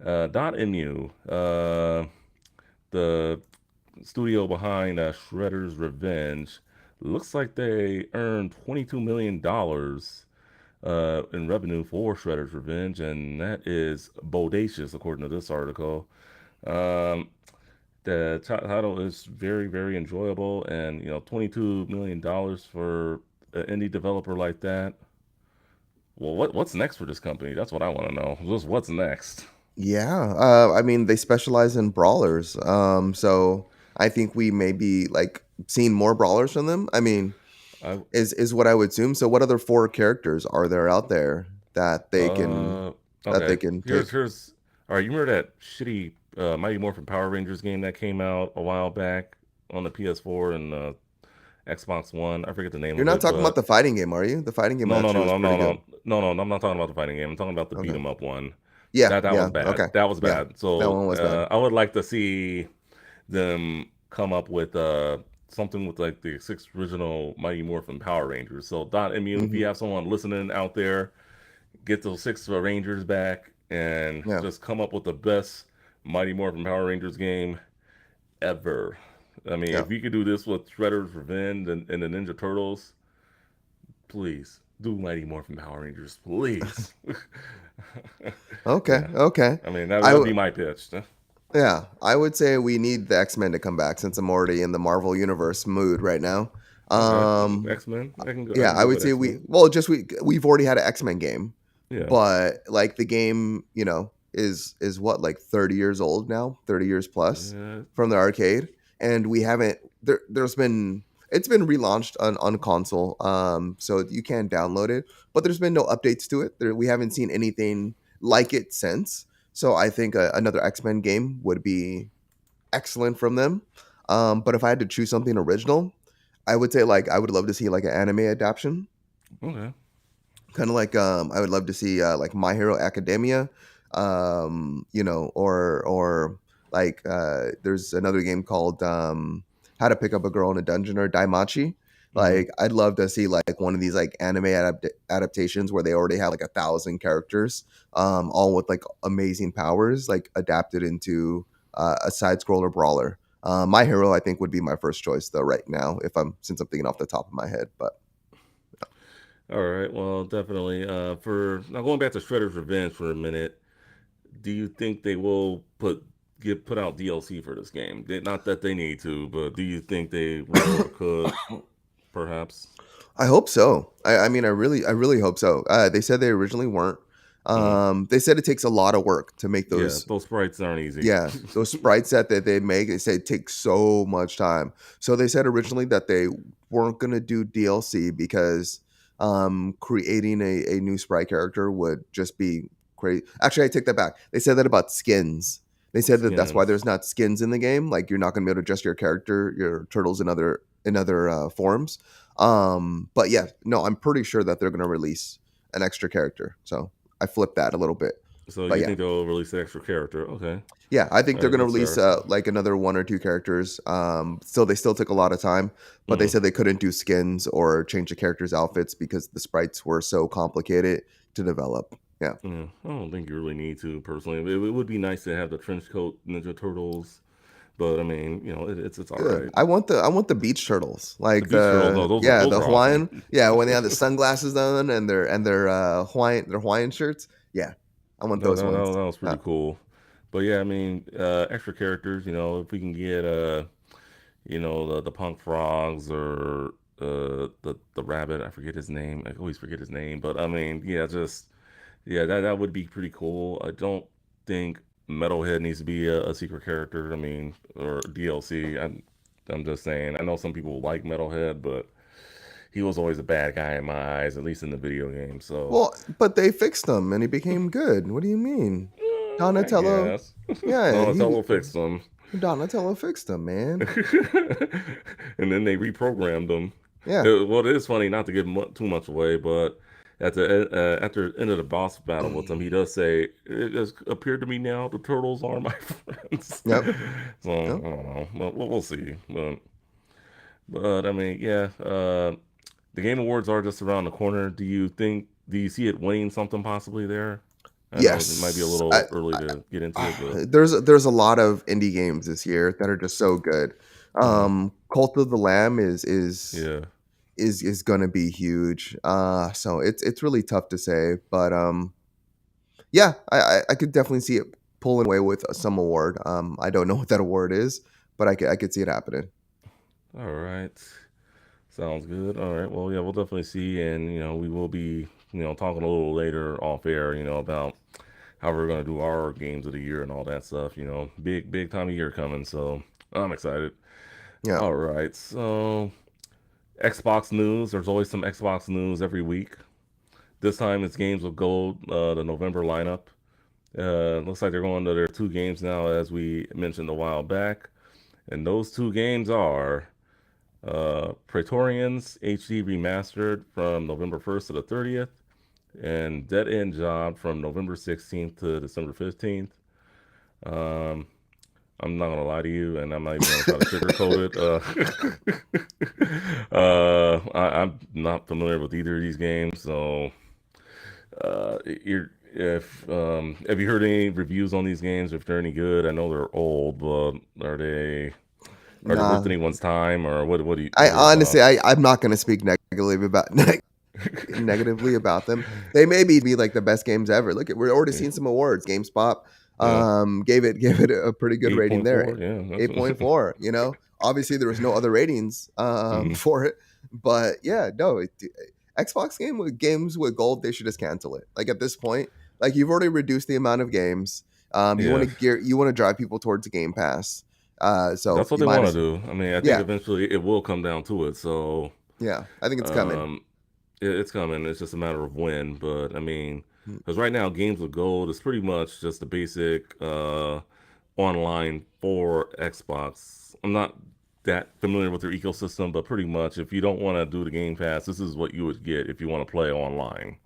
.mu, the studio behind Shredder's Revenge, looks like they earned $22 million in revenue for Shredder's Revenge, and that is bodacious according to this article. Um, the title is very, very enjoyable, and $22 million for an indie developer like that. Well, what's next for this company? That's what I want to know. Just what's next? Yeah, I mean they specialize in brawlers, so I think we may be like seeing more brawlers from them. I mean, I is what I would assume. So what other four characters are there out there that uh they okay. can Here's take? here's all right. You remember that shitty Mighty Morphin Power Rangers game that came out a while back on the PS4 and Xbox One? I forget the name You're of not it, talking about but the fighting game, are you? The fighting game no, no, actually no, was no, pretty no, good. no, no, no. I'm not talking about the fighting game. I'm talking about the beat Okay. 'em up one. Yeah, That was yeah, bad. okay. That was Yeah. bad. That So one was bad. I would like to see them come up with something with like the six original Mighty Morphin Power Rangers. So Dot Immune, if Hmm. you have someone listening out there, get those six Rangers back and Yeah. just come up with the best Mighty Morphin Power Rangers game ever. I mean, Yeah. if you could do this with Shredder's Revenge and the Ninja Turtles, please do Mighty Morphin Power Rangers, please. Okay. Yeah, Okay. I mean I that'd w- be my pitch. yeah, I would say we need the X-Men to come back since I'm already in the Marvel universe mood right now. Okay, Um X Men. I can go. I yeah, can I go would with say X Men. we've already had an X-Men game, Yeah. but like the game, is what, like 30 years old now, 30 years plus Yeah. from the arcade, and we haven't there's been it's been relaunched on console, so you can download it, but there's been no updates to it. We haven't seen anything like it since. So I think another X-Men game would be excellent from them. But if I had to choose something original, I would say like I would love to see like an anime adaptation, Okay. kind of like I would love to see like My Hero Academia, or like there's another game called How to Pick Up a Girl in a Dungeon, or Daimachi. Mm-hmm. Like I'd love to see like one of these like anime adaptations where they already have like 1,000 characters, all with like amazing powers, like adapted into a side scroller brawler. My Hero, I think, would be my first choice though right now, if I'm since I'm thinking off the top of my head. But All right. Well, definitely. For now, going back to Shredder's Revenge for a minute, do you think they will put out DLC for this game? Not that they need to, but do you think they will or could perhaps? I hope so. I mean, I really hope so. They said they originally weren't. Mm. They said it takes a lot of work to make Yeah, those. those sprites aren't easy. Yeah, those sprites that they make. They say it takes so much time. So they said originally that they weren't gonna do DLC because creating a new sprite character would just be crazy. Actually, I take that back. They said that about skins. They said that that's why Skins. there's not skins in the game. Like you're not gonna be able to adjust your character, your turtles in other forms. But yeah, no, I'm pretty sure that they're gonna release an extra character. So I flipped that a little bit. So But you yeah, think they'll release an extra character? Okay. yeah, I think All they're right, gonna that's release fair. like another one or two characters. Still, they still took a lot of time, but they Mm-hmm. said they couldn't do skins or change the characters' outfits because the sprites were so complicated to develop. Yeah, Yeah, I don't think you really need to personally. It would be nice to have the trench coat Ninja Turtles, but I mean, it's all yeah. right. I want the beach turtles, The like beach turtles, no, those the are awesome. Hawaiian, yeah, when they have the sunglasses on and their Hawaiian shirts. Yeah, I want those ones. That was pretty cool. But yeah, I mean, extra characters. If we can get the punk frogs or the rabbit, I forget his name. I always forget his name. But I mean, yeah, just yeah, that would be pretty cool. I don't think Metalhead needs to be a secret character. I mean, or DLC. I'm just saying. I know some people like Metalhead, but he was always a bad guy in my eyes, at least in the video game. So, Well, but they fixed him and he became good. What do you mean? I Donatello, guess yeah, Donatello fixed him, Donatello fixed him, man. and then they reprogrammed him. Yeah. Well, it is funny not to give too much away, but after the end of the boss battle with him, he does say, "It has appeared to me now the turtles are my friends." Yep. So I Yep. don't know. We'll see. But I mean, yeah. The Game Awards are just around the corner. Do you see it winning something possibly there? I know it might be a Yes. little early to get into it, but There's a lot of indie games this year that are just so good. mhm, Cult of the Lamb yeah. is gonna be huge. So it's really tough to say, but yeah, I could definitely see it pulling away with some award. I don't know what that award is, but I could see it happening. All right. Sounds good. All right. Well, yeah, we'll definitely see, and we will be, talking a little later off air, about how we're gonna do our games of the year and all that stuff. Big time of year coming, so I'm excited. Yeah. All right. So Xbox news. There's always some Xbox news every week. This time it's games with gold. The November lineup. Looks like they're going to their two games now, as we mentioned a while back, and those two games are Praetorians HD Remastered from November 1st to the 30th, and Dead End Job from November 16th to December 15th. Um, I'm not gonna lie to you, and I'm not even gonna try to sugarcoat it. I'm not familiar with either of these games, so you're if have you heard any reviews on these games? If they're any good, I know they're old, but are they worth Nah, anyone's time, or what? I What are your honestly, thoughts? I'm not going to speak negatively about them. They may be like the best games ever. Look, we're already Yeah, seeing some awards. GameSpot yeah. gave it a pretty good rating there, 8.4. Yeah, that's 8.4. Obviously there was no other ratings mm, for it, but yeah, no, Xbox games with gold, they should just cancel it. Like at this point, like you've already reduced the amount of games. yeah. You want to drive people towards a Game Pass. So That's what you they might want to as do. I mean, I think yeah, eventually it will come down to it. So yeah. I think it's coming. um, it's coming. It's just a matter of when. But I mean, Mm, because right now games with gold is pretty much just the basic online for Xbox. I'm not that familiar with their ecosystem, but pretty much if you don't want to do the Game Pass, this is what you would get if you want to play online.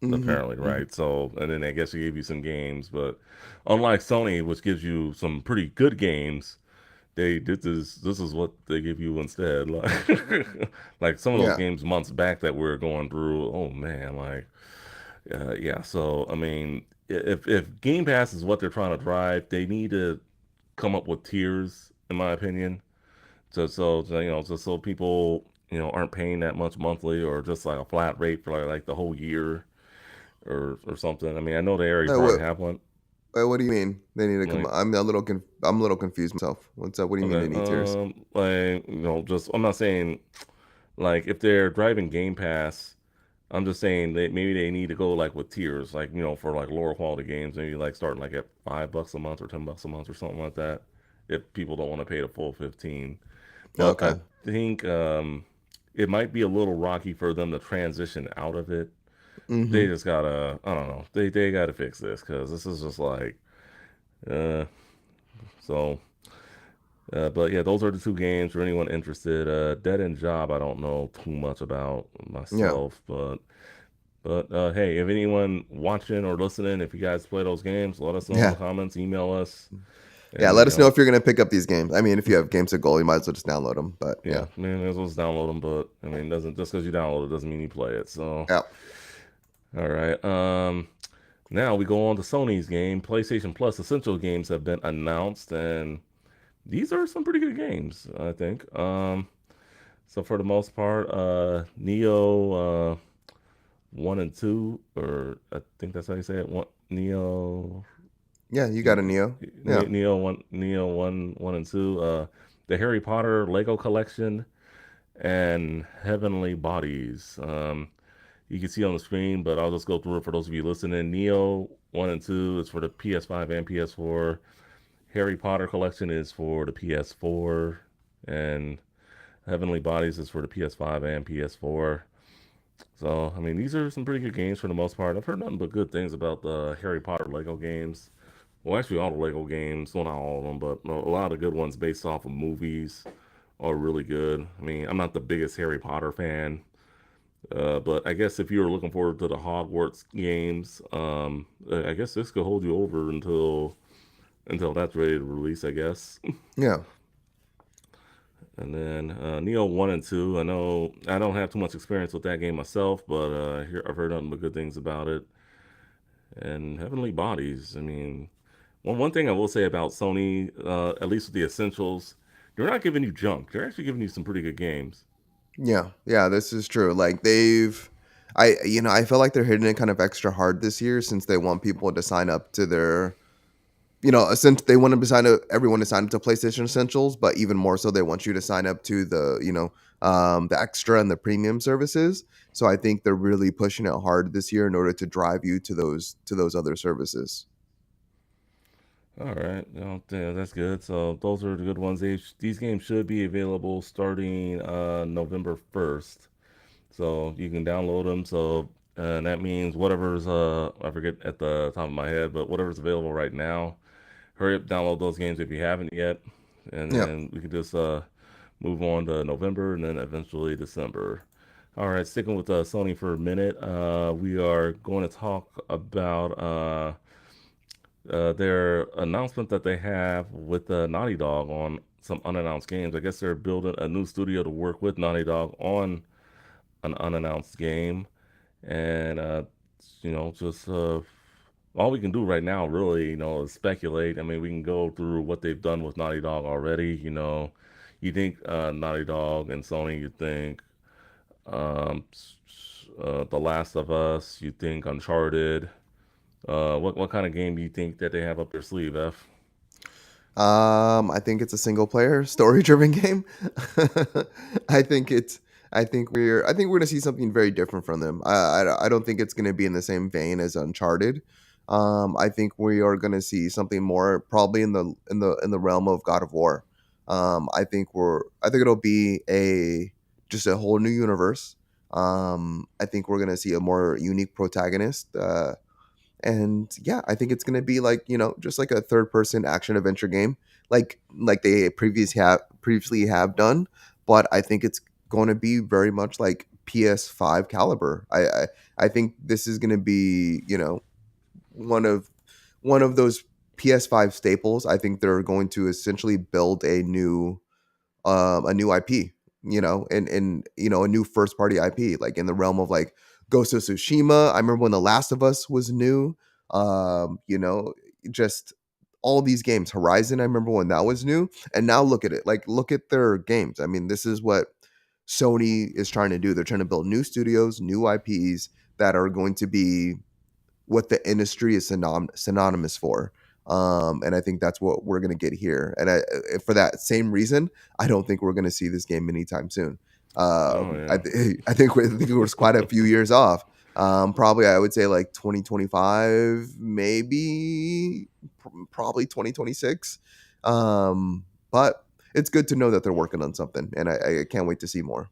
mhm, Apparently, mhm. right? So, and then I guess they gave you some games, but unlike Sony, which gives you some pretty good games, they this is what they give you instead. Like some of those Yeah. games months back that we are going through. Oh man, like yeah. So I mean, if Game Pass is what they're trying to drive, they need to come up with tiers, in my opinion. Just so people aren't paying that much monthly or just like a flat rate for like the whole year or something. I mean, I know they already Uh, probably what, have one. what do you mean? They need to come. Like, I'm a little confused myself. What's up? What do you mean they okay, need tiers? like just I'm not saying like if they're driving Game Pass, I'm just saying that maybe they need to go like with tiers, like for like lower quality games, maybe like starting like at $5 a month or $10 a month or something like that. If people don't want to pay the full 15, but I Okay. think it might be a little rocky for them to transition out of it. They Mm-hmm. just gotta, I don't know, they gotta fix this because this is just like, uh, so. But yeah, those are the two games for anyone interested. Dead End Job, I don't know too much about Yeah. myself, but hey, if anyone watching or listening, if you guys play those games, let us know in the Yeah. comments, email us, Yeah. and Let us know if you're gonna pick up these games. I mean, if you have games of gold, you might as well just download them. But yeah, yeah. man, as well as download them. But I mean, doesn't just because you download it doesn't mean you play it. So, Yeah. all right. Now we go on to Sony's game. PlayStation Plus Essential games have been announced, and these are some pretty good games, I think. So for the most part, Neo 1 and 2, or I think that's how you say it. Neo, Yeah. You got a Neo. Yeah. Neo 1 and 2. The Harry Potter Lego collection and Heavenly Bodies. You can see on the screen, but I'll just go through it for those of you listening. Neo 1 and 2 is for the PS5 and PS4. Harry Potter collection is for the PS4, and Heavenly Bodies is for the PS5 and PS4. So, I mean, these are some pretty good games for the most part. I've heard nothing but good things about the Harry Potter Lego games. Well, actually, all the Lego games, well, not all of them, but a lot of good ones based off of movies are really good. I mean, I'm not the biggest Harry Potter fan, but I guess if you were looking forward to the Hogwarts games, I guess this could hold you over until that's ready to release, I guess. Yeah. And then Neo 1 and 2. I know I don't have too much experience with that game myself, but I've heard nothing but good things about it. And Heavenly Bodies. I mean, one thing I will say about Sony, at least with the essentials, they're not giving you junk. They're actually giving you some pretty good games. Yeah. Yeah. This is true. Like I feel like they're hitting it kind of extra hard this year since they want people to sign up to their since they want to sign up everyone to sign up to PlayStation Essentials, but even more so, they want you to sign up to the extra and the premium services. So I think they're really pushing it hard this year in order to drive you to those other services. All right, yeah, that's good. So those are the good ones. These games should be available starting November 1st. So you can download them. So and that means whatever's I forget at the top of my head, but whatever's available right now, hurry up, download those games if you haven't yet, and Yeah. then we can just move on to November and then eventually December. All right, sticking with Sony for a minute, we are going to talk about their announcement that they have with Naughty Dog on some unannounced games. I guess they're building a new studio to work with Naughty Dog on an unannounced game, and just all we can do right now, really, is speculate. I mean, we can go through what they've done with Naughty Dog already. You think Naughty Dog and Sony, you think The Last of Us, you think Uncharted. What kind of game do you think that they have up their sleeve, F? I think it's a single player story driven game. I think it's. I think we're gonna see something very different from them. I don't think it's gonna be in the same vein as Uncharted. I think we are gonna see something more probably in the realm of God of War. I think it'll be a just a whole new universe. I think we're gonna see a more unique protagonist. And yeah, I think it's gonna be like just like a third person action adventure game, like they previously have done. But I think it's going to be very much like PS5 caliber. I think this is going to be one of those PS5 staples. I think they're going to essentially build a new IP, and a new first party IP, like in the realm of like Ghost of Tsushima. I remember when The Last of Us was new. Just all these games. Horizon, I remember when that was new, and now look at it. Like look at their games. I mean, this is what Sony is trying to do. They're trying to build new studios, new IPs that are going to be what the industry is synonymous for. And I think that's what we're going to get here. And for that same reason, I don't think we're going to see this game anytime soon. Oh yeah. I think it was quite a few years off. Probably I would say like 2025, maybe probably 2026. But it's good to know that they're working on something, and I can't wait to see more.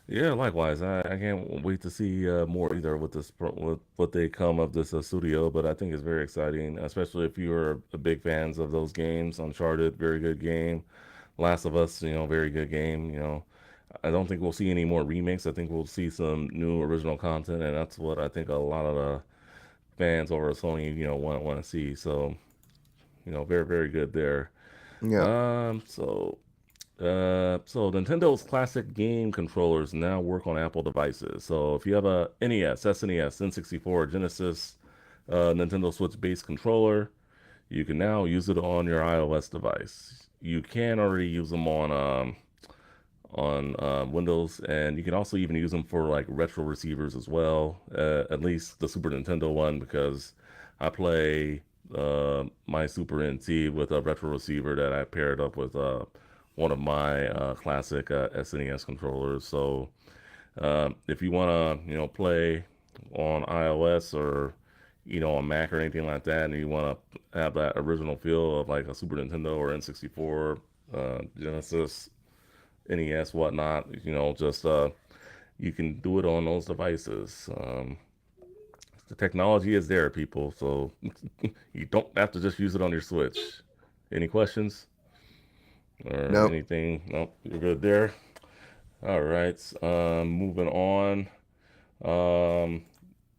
Yeah, likewise. I can't wait to see more either with with what they come of this studio. But I think it's very exciting, especially if you're a big fans of those games. Uncharted, very good game. Last of Us, very good game. I don't think we'll see any more remakes. I think we'll see some new original content, and that's what I think a lot of the fans over at Sony, want to see. So, very very good there. Yeah. So Nintendo's classic game controllers now work on Apple devices. So if you have a NES, SNES, N64, Genesis, Nintendo Switch based controller, you can now use it on your iOS device. You can already use them on Windows, and you can also even use them for like retro receivers as well. At least the Super Nintendo one, because I play my Super NT with a retro receiver that I paired up with one of my classic SNES controllers. So if you want to, play on iOS or on Mac or anything like that, and you want to have that original feel of like a Super Nintendo or N64, Genesis, NES, whatnot. Just you can do it on those devices. The technology is there, people, so you don't have to just use it on your Switch. Any questions or Nope. anything? Nope, you're good there. All right, moving on. Um,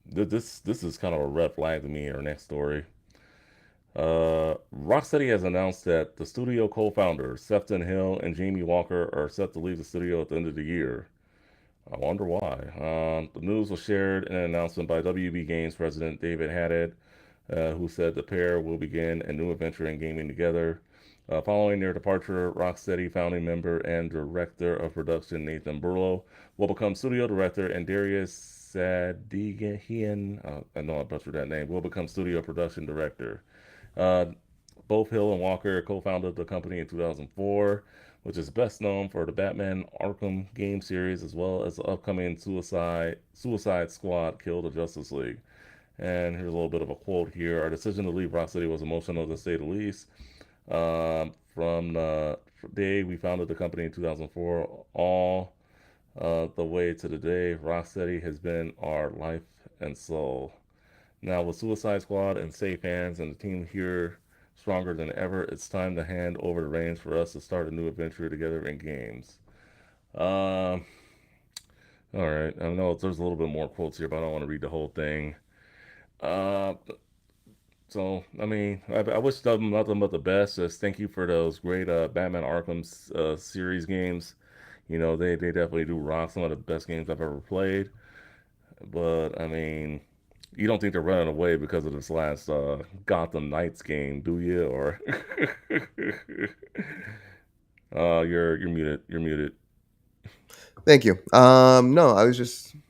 this is kind of a red flag to me. Our next story. Rocksteady has announced that the studio co-founders Sefton Hill and Jamie Walker are set to leave the studio at the end of the year. I wonder why. The news was shared in an announcement by WB Games president David Haddad, who said the pair will begin a new adventure in gaming together. Following their departure, Rocksteady founding member and director of production Nathan Burlow will become studio director, and Darius Sadigian, I know I butchered that name, will become studio production director. Uh, both Hill and Walker co-founded the company in 2004, which is best known for the Batman Arkham game series as well as the upcoming Suicide Squad Kill the Justice League. And here's a little bit of a quote here. Our decision to leave Rocksteady was emotional to say the least. From the day we founded the company in 2004, all the way to the day, Rocksteady has been our life and soul. Now, with Suicide Squad and safe hands and the team here stronger than ever, it's time to hand over the reins for us to start a new adventure together in games. Um, all right. I know there's a little bit more quotes here, but I don't want to read the whole thing. Uh, so, I mean, I wish them nothing but the best. Just thank you for those great Batman Arkham series games. You know, they definitely do rock, some of the best games I've ever played. But, I mean, you don't think they're running away because of this last Gotham Knights game, do you? Or you're muted. You're muted. Thank you. No, I was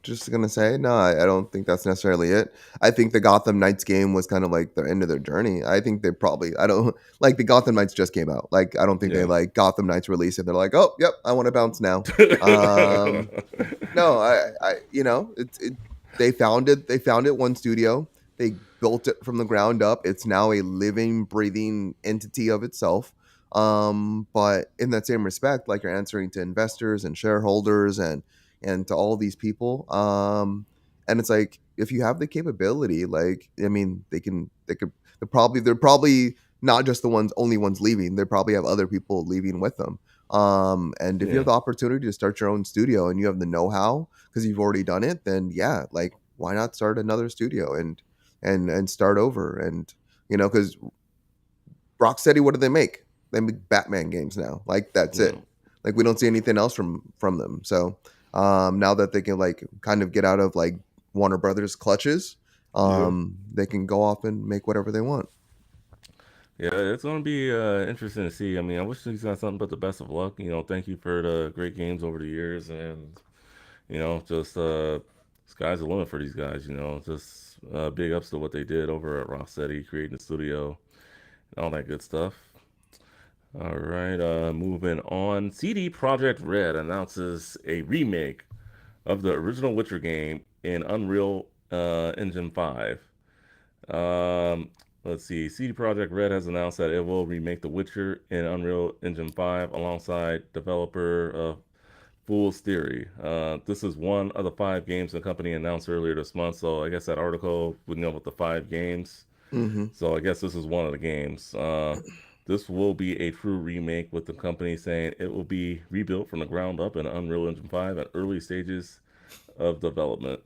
just gonna say no. I don't think that's necessarily it. I think the Gotham Knights game was kind of like the end of their journey. I think they probably I don't like the Gotham Knights just came out. Like I don't think they Yeah. like Gotham Knights release it. They're like, oh, yep, I want to bounce now. Um, no, you know, they found it one studio. They built it from the ground up. It's now a living, breathing entity of itself. But in that same respect, like you're answering to investors and shareholders and to all these people. And it's like if you have the capability, like I mean, they're probably not just the only ones leaving. They probably have other people leaving with them. And if you have Yeah. the opportunity to start your own studio and you have the know-how because you've already done it, then yeah, like why not start another studio and start over? And you know, because Rocksteady, what do they make? They make Batman games now. Like that's Yeah. it. Like we don't see anything else from them. So now that they can like kind of get out of like Warner Brothers clutches, Yeah. they can go off and make whatever they want. Yeah, it's gonna be interesting to see. I mean, I wish he's got something but the best of luck. You know, thank you for the great games over the years, and you know, just sky's the limit for these guys. You know, just big ups to what they did over at Rocksteady, creating the studio, and all that good stuff. All right, moving on. CD Projekt Red announces a remake of the original Witcher game in Unreal Engine 5. Um, let's see. CD Projekt Red has announced that it will remake The Witcher in Unreal Engine 5 alongside developer Fool's Theory. This is one of the five games the company announced earlier this month. So I guess that article would know about the five games. Mm-hmm. So I guess this is one of the games. This will be a true remake, with the company saying it will be rebuilt from the ground up in Unreal Engine 5 at early stages of development.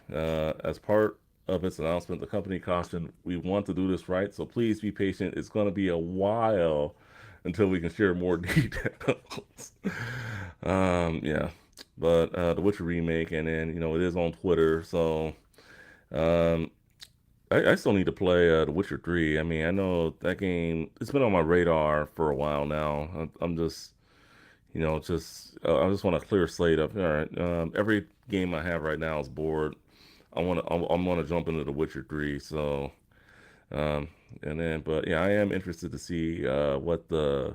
As part of its announcement, the company cautioned, "We want to do this right, so please be patient. It's going to be a while until we can share more details." Yeah, but the Witcher remake, and then it is on Twitter, so um, I still need to play The Witcher 3. I mean, I know that game. It's been on my radar for a while now. I'm just I just want a clear slate of all right. Every game I have right now is bored. I want to jump into The Witcher 3. So um, and then, but yeah, I am interested to see what the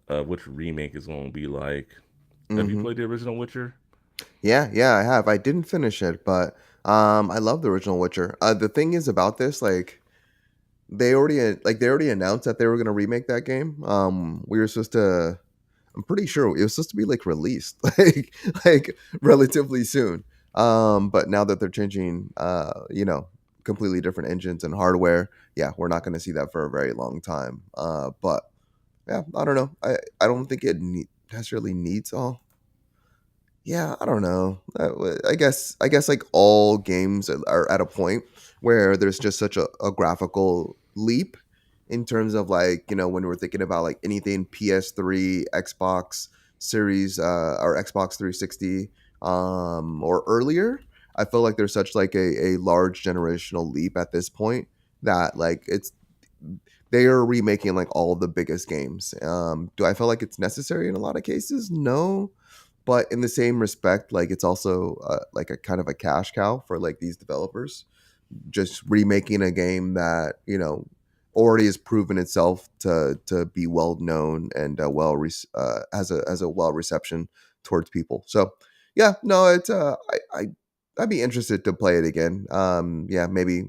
Witcher remake is going to be like. Have you Mm-hmm. played the original Witcher? Yeah, I have. I didn't finish it, but I love the original Witcher. The thing is about this, like they already announced that they were gonna remake that game. We were supposed to. I'm pretty sure it was supposed to be like released like relatively soon. But now that they're changing, completely different engines and hardware, yeah, we're not going to see that for a very long time. But yeah, I don't know. I don't think it necessarily needs all. Yeah, I don't know. I guess like all games are at a point where there's just such a graphical leap in terms of like when we're thinking about like anything PS3, Xbox Series, or Xbox 360, or earlier. I feel like there's such like a large generational leap at this point that like they are remaking like all the biggest games. Do I feel like it's necessary in a lot of cases? No, but in the same respect, like it's also like a kind of a cash cow for like these developers, just remaking a game that already has proven itself to be well known and has a well reception towards people. So yeah, no, it's I'd be interested to play it again. Yeah, maybe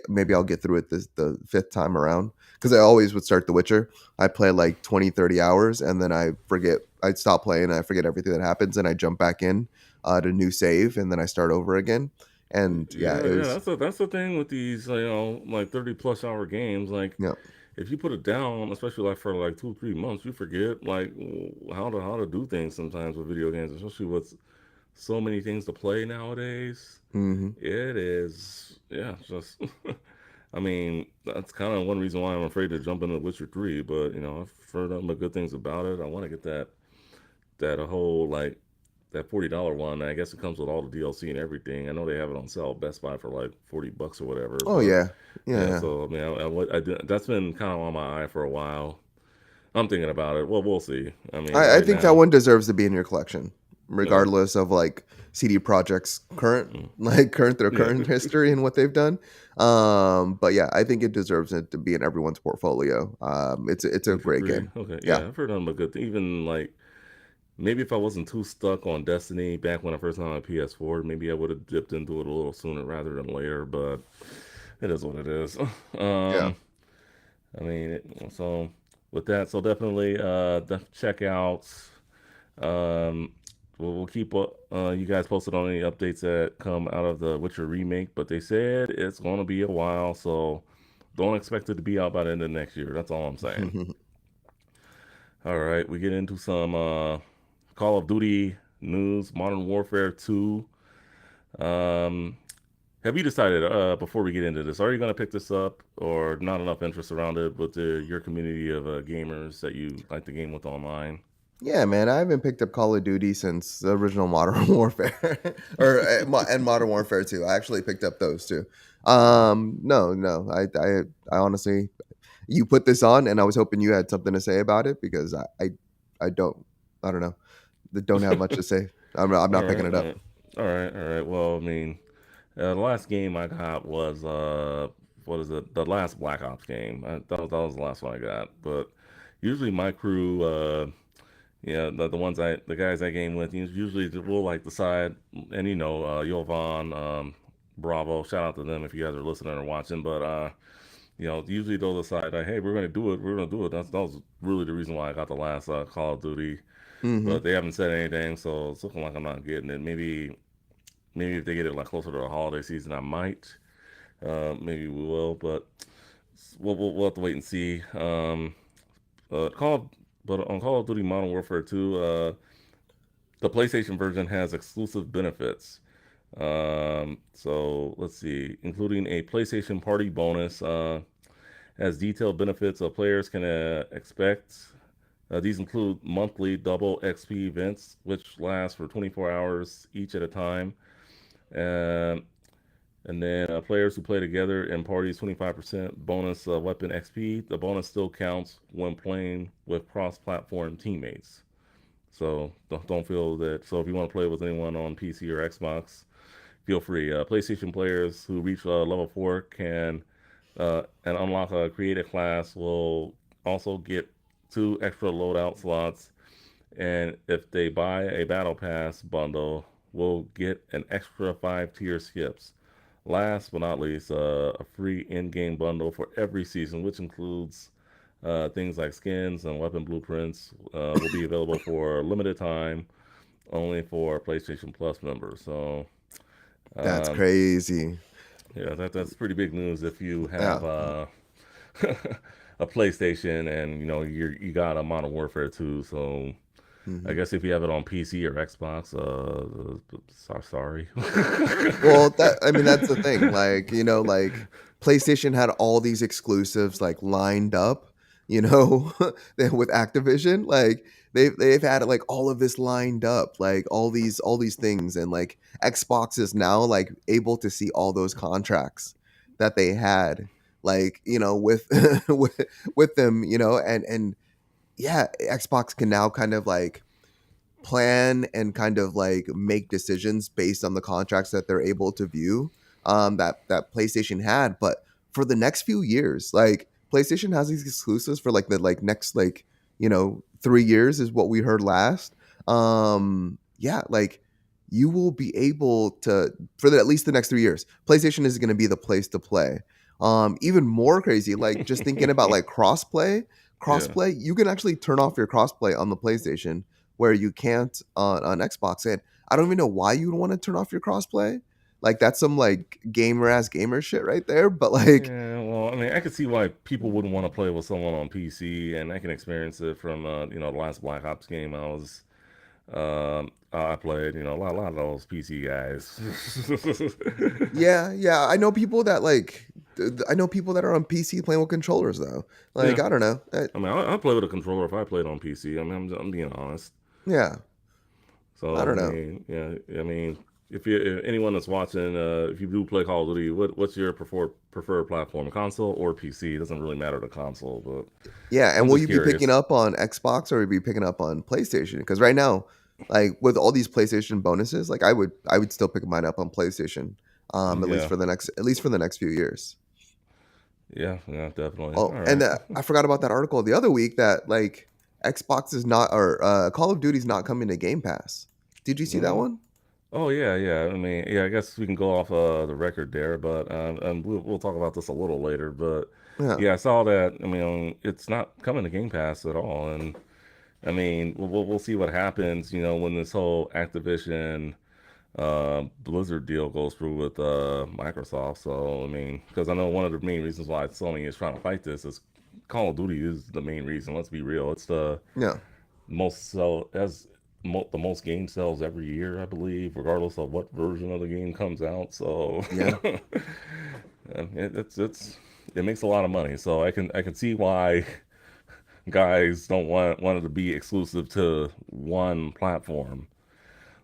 maybe I'll get through it the fifth time around because I always would start The Witcher. I play like 20, 30 hours and then I forget. I'd stop playing. And I forget everything that happens and I jump back in to new save and then I start over again. And yeah, Yeah, it yeah, was that's the thing with these, like 30 plus hour games. Like, yeah. if you put it down, especially like for like 2 3 months, you forget like how to do things sometimes with video games, especially with so many things to play nowadays. Hmm. It is, yeah, just. I mean, that's kind of one reason why I'm afraid to jump into Witcher 3. But I've heard nothing but good things about it. I want to get that a whole like that $40 one. I guess it comes with all the DLC and everything. I know they have it on sale at Best Buy for like $40 or whatever. Oh But yeah, yeah, yeah, yeah. so I mean, that's been kind of on my eye for a while. I'm thinking about it. Well, we'll see. I mean, I right think that now, one deserves to be in your collection, uh, regardless of like CD Project's current, mm, their yeah, current history and what they've done. But yeah, I think it deserves it to be in everyone's portfolio. It's a Witcher great 3. game. Okay, Yeah. yeah, I've heard nothing but good. Even like maybe if I wasn't too stuck on Destiny back when I first got my PS4, maybe I would have dipped into it a little sooner rather than later. But it is what it is. Yeah. um, I mean, so with that, so definitely check out. Um, we'll keep you guys posted on any updates that come out of the Witcher remake, but they said it's going to be a while, so don't expect it to be out by the end of next year. That's all I'm saying. All right, we get into some Call of Duty news, Modern Warfare 2. Um, have you decided before we get into this, are you going to pick this up or not enough interest around it with your community of gamers that you like the game with online? Yeah, man, I haven't picked up Call of Duty since the original Modern Warfare, and Modern Warfare 2. I actually picked up those two. No, no, I honestly, you put this on, and I was hoping you had something to say about it because I don't, I don't know, don't have much to say. I'm All not picking right, it all up. right, all right, all right. Well, I mean, the last game I got was what is it? The last Black Ops game. That was the last one I got. But usually my crew, yeah, the guys I game with, usually we'll like decide, and Yovan, Bravo, shout out to them if you guys are listening or watching. But usually they'll decide, like, hey, we're gonna do it. We're gonna do it. That was really the reason why I got the last Call of Duty. Hmm. But they haven't said anything, so it's looking like I'm not getting it. Maybe if they get it like closer to the holiday season, I might. Maybe we will, but we'll have to wait and see. Call but on Call of Duty Modern Warfare 2, the PlayStation version has exclusive benefits. So let's see, including a PlayStation Party bonus, as detailed benefits players can expect. These include monthly double XP events, which last for 24 hours each at a time. Um, and then players who play together in parties, 25% bonus weapon XP. The bonus still counts when playing with cross-platform teammates. So don't feel that. So if you want to play with anyone on PC or Xbox, feel free. PlayStation players who reach level 4 can and unlock a creative class will also get 2 extra loadout slots, and if they buy a battle pass bundle, will get an extra 5 tier skips. Last but not least, a free in-game bundle for every season, which includes things like skins and weapon blueprints, will be available for a limited time, only for PlayStation Plus members. So, That's um, crazy. yeah, that's pretty big news if you have Yeah. a PlayStation and you got a Modern Warfare 2. So I Hmm. guess if you have it on PC or Xbox, sorry. Well, that I mean that's the thing. Like, like PlayStation had all these exclusives like lined up, with Activision. Like they've had like all of this lined up, like all these things, and like Xbox is now like able to see all those contracts that they had, like, with with them, and yeah, Xbox can now kind of like plan and kind of like make decisions based on the contracts that they're able to view, that PlayStation had. But for the next few years, like PlayStation has these exclusives for like the like next like 3 years is what we heard last. Yeah, like you will be able to, for at least the next 3 years, PlayStation is going to be the place to play. Even more crazy, like just thinking about like Yeah. crossplay, you can actually turn off your crossplay on the PlayStation where you can't on Xbox. And I don't even know why you'd want to turn off your crossplay. Like that's some like gamer shit right there. But like, Yeah, well, I mean, I could see why people wouldn't want to play with someone on PC, and I can experience it from, the last Black Ops game I played. A lot of those PC guys. yeah, yeah, I know people that like, I know people that are on PC playing with controllers though. Like, Yeah, I don't know. I mean, I play with a controller if I played on PC. I mean, I'm being honest. Yeah, I So, I don't know. mean, yeah, I mean, if anyone that's watching, if you do play Call of Duty, what's your preferred platform, console or PC? It doesn't really matter the console, but Yeah, and I'm will just you be picking curious. up on Xbox or will you be picking up on PlayStation? Because right now, like with all these PlayStation bonuses, like I would still pick mine up on PlayStation. At least Yeah, for the next few years. yeah, definitely. Oh, All and right. I forgot about that article the other week that like Xbox is not, or Call of Duty's not coming to Game Pass. Did you see that Uh, one? oh yeah, yeah. I mean, yeah. I guess we can go off the record there, but and we'll talk about this a little later. But Yeah, yeah, I saw that. I mean, it's not coming to Game Pass at all, and I mean, we'll see what happens. When this whole Activision Blizzard deal goes through with Microsoft. So I mean, because I know one of the main reasons why Sony is trying to fight this is Call of Duty is the main reason. Let's be real. It's the yeah, most sell as the most game sales every year, I believe, regardless of what version of the game comes out. So yeah, it makes a lot of money. So I can see why guys don't want it to be exclusive to one platform.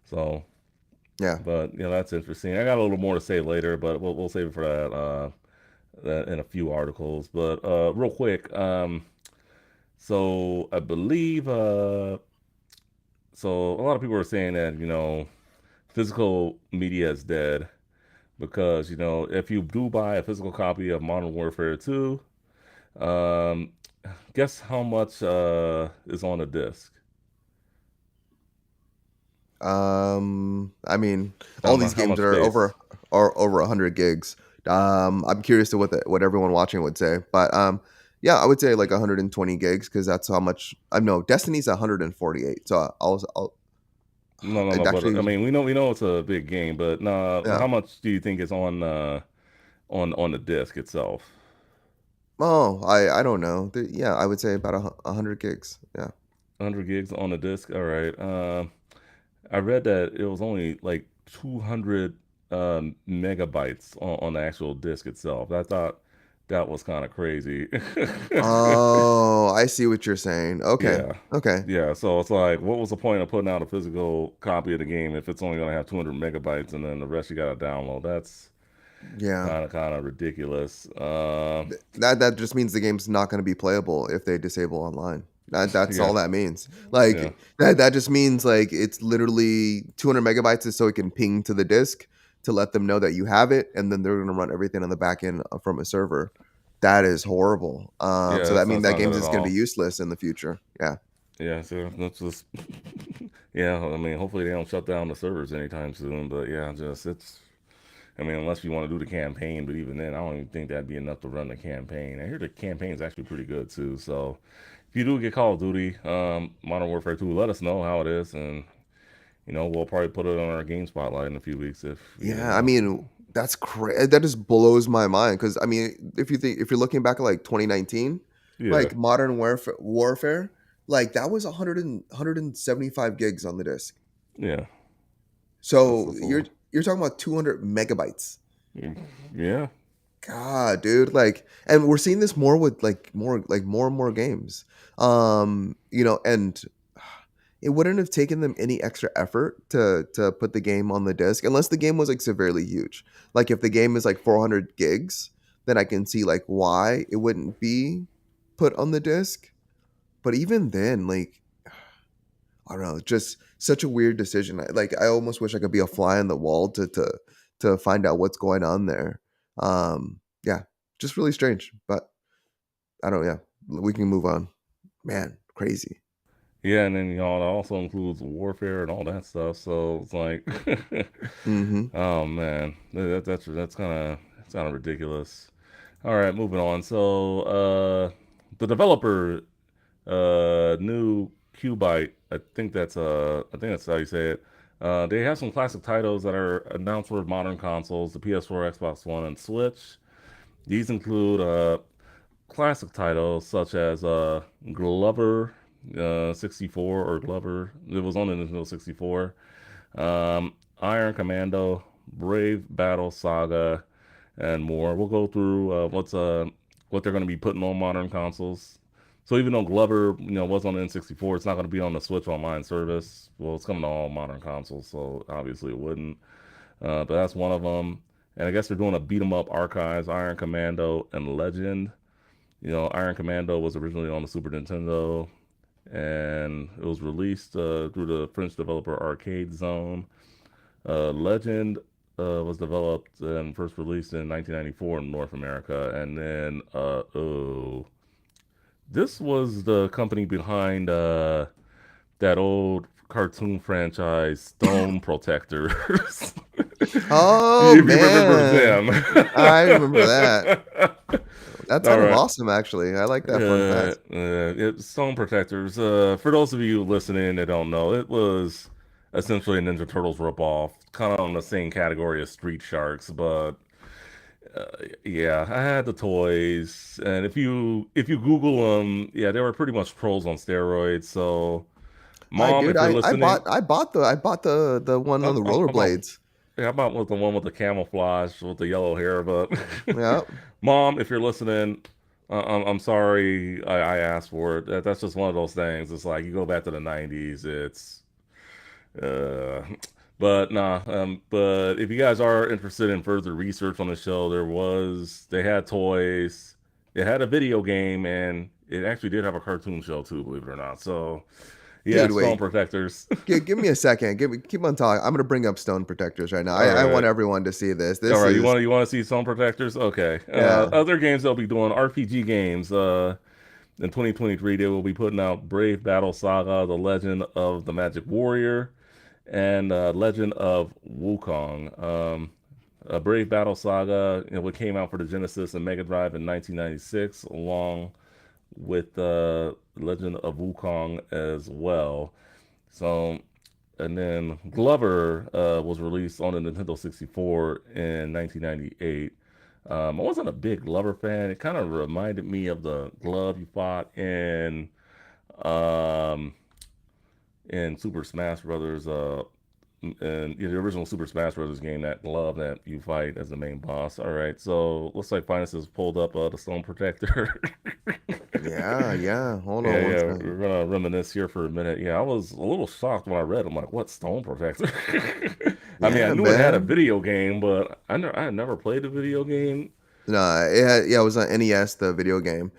So, yeah. but that's interesting. I got a little more to say later, but we'll save it for that in a few articles. But real quick, so I believe so a lot of people are saying that physical media is dead because if you do buy a physical copy of Modern Warfare 2, um, guess how much is on a disc? I mean, How all much? these How games much are space? over 100 gigs. I'm curious to what everyone watching would say, but yeah, I would say like 120 gigs because that's how much I know. Destiny's 148, so I'll No, no, I'd no. But I actually, mean, we know it's a big game, but no, yeah. how much do you think is on the disc itself? Oh, I don't know. Yeah, I would say about 100 gigs. Yeah. 100 gigs on the disc. All right. I read that it was only like 200 megabytes on the actual disc itself. I thought that was kind of crazy. Oh, I see what you're saying. Okay. Yeah. Okay. Yeah. So it's like, what was the point of putting out a physical copy of the game if it's only going to have 200 megabytes and then the rest you got to download? That's Yeah. kind of ridiculous. That just means the game's not going to be playable if they disable online. That's Yeah. all that means. Yeah. Like that just means like it's literally 200 megabytes is so it can ping to the disk to let them know that you have it, and then they're going to run everything on the back end from a server. That is horrible. Yeah. So that means That's that not good game's at just going to be all. useless in the future. Yeah, Yeah. So that's just, yeah. I mean, hopefully they don't shut down the servers anytime soon. But yeah, just I mean, unless you want to do the campaign, but even then, I don't even think that'd be enough to run the campaign. I hear the campaign is actually pretty good too. So if you do get Call of Duty, Modern Warfare 2, let us know how it is, and we'll probably put it on our game spotlight in a few weeks if yeah. I mean, that's crazy. That just blows my mind because I mean, if you're looking back at like 2019, yeah, like Warfare, like that was 175 gigs on the disc. yeah. So That's a you're talking about 200 megabytes. yeah, God, dude, like, and we're seeing this more with more and more games. And it wouldn't have taken them any extra effort to put the game on the disc unless the game was like severely huge. Like if the game is like 400 gigs, then I can see like why it wouldn't be put on the disc. But even then, like I don't know, just such a weird decision. I almost wish I could be a fly on the wall to find out what's going on there. Yeah, just really strange. But I don't. Yeah, we can move on. Man, crazy. Yeah, and then it also includes warfare and all that stuff. So it's like, Hmm. oh man, that's kind of ridiculous. All right, moving on. So the developer, new Qbyte, I think that's how you say it. They have some classic titles that are announced for modern consoles, the PS4, Xbox One, and Switch. These include classic titles such as Glover 64 or Glover. It was on the Nintendo 64. Iron Commando, Brave Battle Saga, and more. We'll go through what they're going to be putting on modern consoles. So even though Glover, was on the N64, it's not going to be on the Switch Online service. Well, it's coming to all modern consoles, so obviously it wouldn't. But that's one of them. And I guess they're doing a beat 'em up archives, Iron Commando and Legend. Iron Commando was originally on the Super Nintendo, and it was released through the French developer Arcade Zone. Legend was developed and first released in 1994 in North America, and then this was the company behind that old cartoon franchise, Stone Protectors. Oh If you remember man, them. I remember that. That's All kind of right. awesome, actually. I like that fun fact. Stone Protectors. For those of you listening that don't know, it was essentially a Ninja Turtles ripoff, kind of on the same category as Street Sharks. But uh, yeah, I had the toys, and if you Google them, yeah, they were pretty much trolls on steroids. So, Hi, mom, dude. if you're I listening, bought the one on the I'm about rollerblades. yeah, I'm about with the one with the camouflage with the yellow hair. But Yeah. mom, if you're listening, I'm sorry I asked for it. That's just one of those things. It's like you go back to the '90s. It's uh, but nah. But if you guys are interested in further research on the show, they had toys, it had a video game, and it actually did have a cartoon show too, believe it or not. So yeah, Dude, Stone wait. Protectors. Give me a second. Keep on talking. I'm gonna bring up Stone Protectors right now. All I want right. everyone to see this. All This right, is you want to see Stone Protectors? Okay. yeah. Other games they'll be doing RPG games. In 2023, they will be putting out Brave Battle Saga: The Legend of the Magic Warrior and Legend of Wukong. Brave Battle Saga, what came out for the Genesis and Mega Drive in 1996, along with Legend of Wukong as well. So, and then Glover was released on the Nintendo 64 in 1998. I wasn't a big Glover fan. It kind of reminded me of the glove you fought um, in Super Smash Brothers. And the original Super Smash Brothers game, that glove that you fight as the main boss. All right, so looks like Finest has pulled up the Stone Protector. Yeah, yeah. Hold on one Yeah, second. we're gonna reminisce here for a minute. Yeah, I was a little shocked when I read. I'm like, what Stone Protector? I mean, I Yeah, knew it had a man. video game, but I had never played a video game. No, yeah, it was on NES, the video game.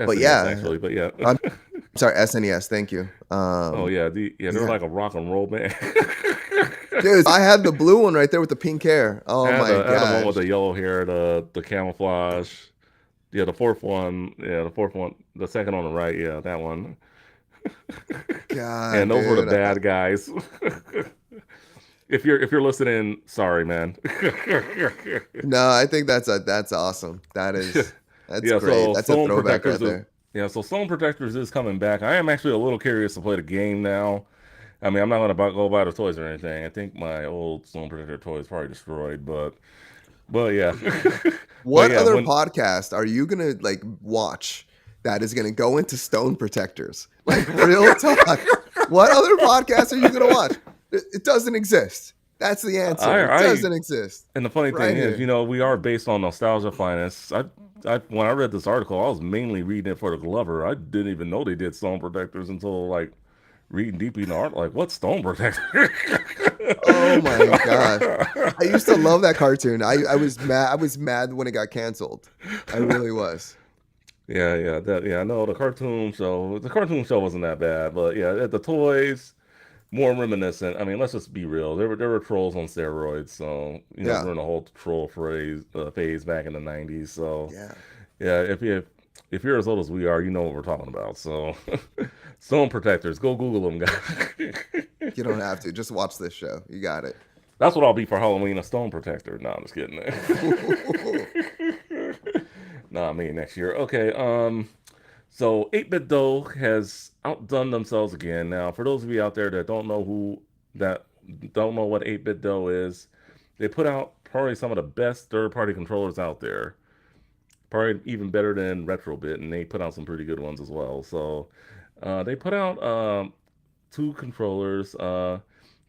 But SNES yeah, actually, but yeah. I'm sorry, SNES. Thank you. Oh yeah, they're Yeah, like a rock and roll band. dude, I had the blue one right there with the pink hair. Oh my I had the one with gosh. the yellow hair, the camouflage. Yeah, the fourth one. Yeah, the fourth one. The second on the right. Yeah, that one. God, And those were the dude. bad guys. If you're listening, sorry, man. No, I think that's awesome. That's Yeah, great. so That's a Stone throwback Protectors right is there. yeah, so Stone Protectors is coming back. I am actually a little curious to play the game now. I mean, I'm not gonna go buy the toys or anything. I think my old Stone Protector toy is probably destroyed, but yeah, but What yeah, other when podcast are you gonna like watch that is gonna go into stone protectors? Like real talk. What other podcast are you gonna watch? It doesn't exist. That's the answer. It I doesn't exist. and the funny Right thing is, here. we are based on nostalgia finest. I when I read this article, I was mainly reading it for the Glover. I didn't even know they did Stone Protectors until like reading deeply in the art. Like, what's Stone Protector? Oh my gosh. I used to love that cartoon. I was mad. I was mad when it got canceled. I really was. Yeah. I know the cartoon show. The cartoon show wasn't that bad, but yeah, the toys more reminiscent. I mean, let's just be real. There were trolls on steroids, so Yeah. during the whole troll phase back in the '90s. So Yeah. yeah, if you're as old as we are, you know what we're talking about. So, stone protectors, go Google them, guys. You don't have to. Just watch this show. You got it. That's what I'll be for Halloween—a stone protector. No, I'm just kidding. Nah, me next year. Okay. So 8-bit dough has outdone themselves again. Now, for those of you out there that that don't know what 8-bit dough is, they put out probably some of the best third-party controllers out there. Probably even better than Retrobit, and they put out some pretty good ones as well. So they put out two controllers. The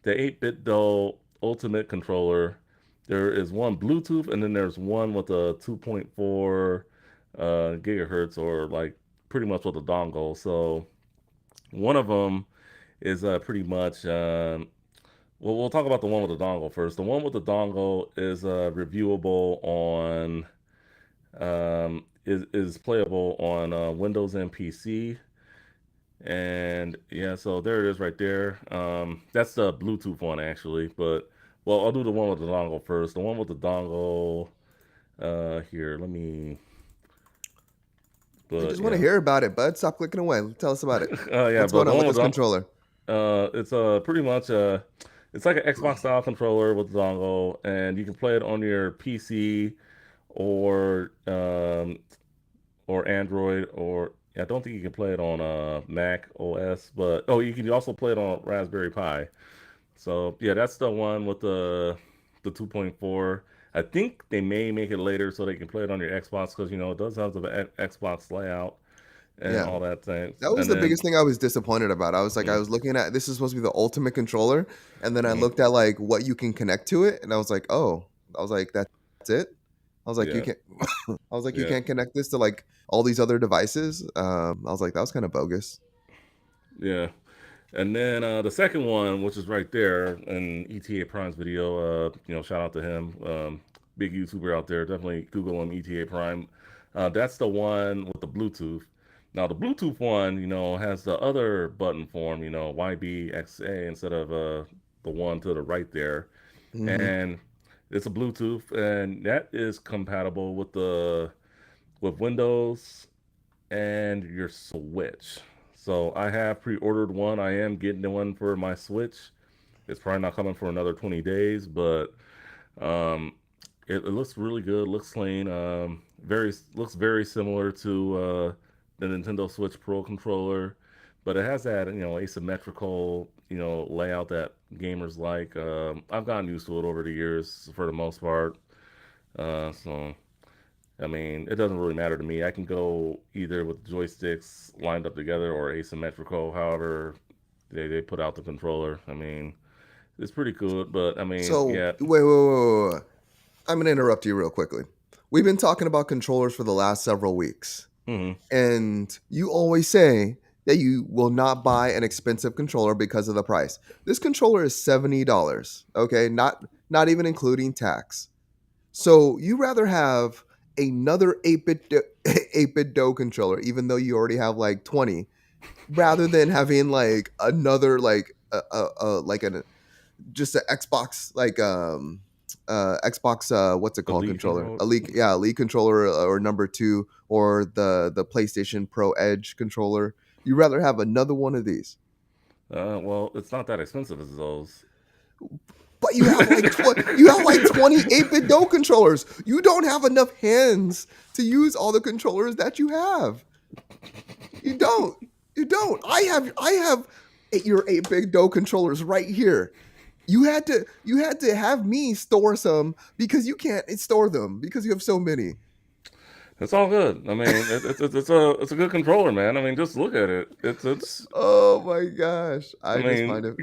8-bit dough Ultimate controller. There is one Bluetooth, and then there's one with a 2.4 gigahertz, or like pretty much with a dongle. So one of them is pretty much. Well, we'll talk about the one with the dongle first. The one with the dongle is reviewable on is playable on Windows and PC. And yeah, so there it is right there. That's the Bluetooth one actually, but well, I'll do the one with the dongle first. The one with the dongle. Here, let me. I But just want to yeah, hear about it, bud. Stop clicking away. Tell us about it. yeah, What's but going the on one with with this the controller? it's pretty much it's like an Xbox style controller with the dongle, and you can play it on your PC or Android, or I don't think you can play it on Mac OS, but oh, you can also play it on Raspberry Pi. So yeah, that's the one with the 2.4. I think they may make it later so they can play it on your Xbox, because it does have the Xbox layout and Yeah. all that things. That was And the then biggest thing I was disappointed about. I was like, I mm, was looking at this is supposed to be the ultimate controller, and then I mm, looked at like what you can connect to it, and I was like, oh, I was like, that's it. I was like, you yeah, can't. I was like, you yeah, can't connect this to like all these other devices. I was like, that was kind of bogus. yeah. And then the second one, which is right there in ETA Prime's video, shout out to him, big YouTuber out there. Definitely Google him, ETA Prime. That's the one with the Bluetooth. Now the Bluetooth one, has the other button form, YBXA instead of the one to the right there, Hmm. and it's a Bluetooth, and that is compatible with Windows and your Switch. So I have pre-ordered one. I am getting one for my Switch. It's probably not coming for another 20 days, but um, it looks really good. Looks clean. Very looks very similar to the Nintendo Switch Pro controller, but it has that asymmetrical layout that gamers like. I've gotten used to it over the years for the most part. So I mean, it doesn't really matter to me. I can go either with joysticks lined up together or asymmetrical, however they put out the controller. I mean, it's pretty good, but I mean, So yeah. wait. I'm gonna interrupt you real quickly. We've been talking about controllers for the last several weeks. Hmm. And you always say that you will not buy an expensive controller because of the price. This controller is $70, okay? Not even including tax. So you rather have another 8-bit dough controller even though you already have like 20 rather than having like another like like an just an Xbox like Xbox what's it called Elite controller control. elite controller or number 2 or the PlayStation Pro Edge controller. You rather have another one of these, Well, it's not that expensive as those. but you have like 28-bit dough controllers. You don't have enough hands to use all the controllers that you have. You don't. You don't. I have your 8-bit dough controllers right here. You had to have me store some because you can't store them because you have so many. It's all good. I mean, it's a good controller, man. I mean, just look at it. It's. Oh my gosh. I I just mean, find it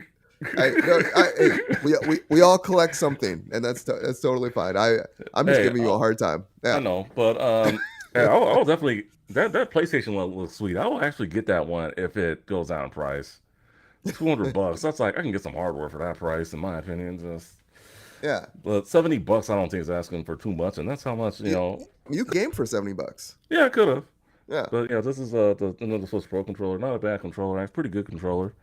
I no I hey, we all collect something and that's totally fine. I'm just hey, giving you a hard time. I Yeah. know, but yeah, I'll definitely that PlayStation one looks sweet. I will actually get that one if it goes down in price. $200. That's like I can get some hardware for that price, in my opinion. Just Yeah. but $70, I don't think is asking for too much, and that's how much You you can game for $70. Yeah, I could have, Yeah. but yeah, this is another Switch Pro controller. Not a bad controller. It's a pretty good controller.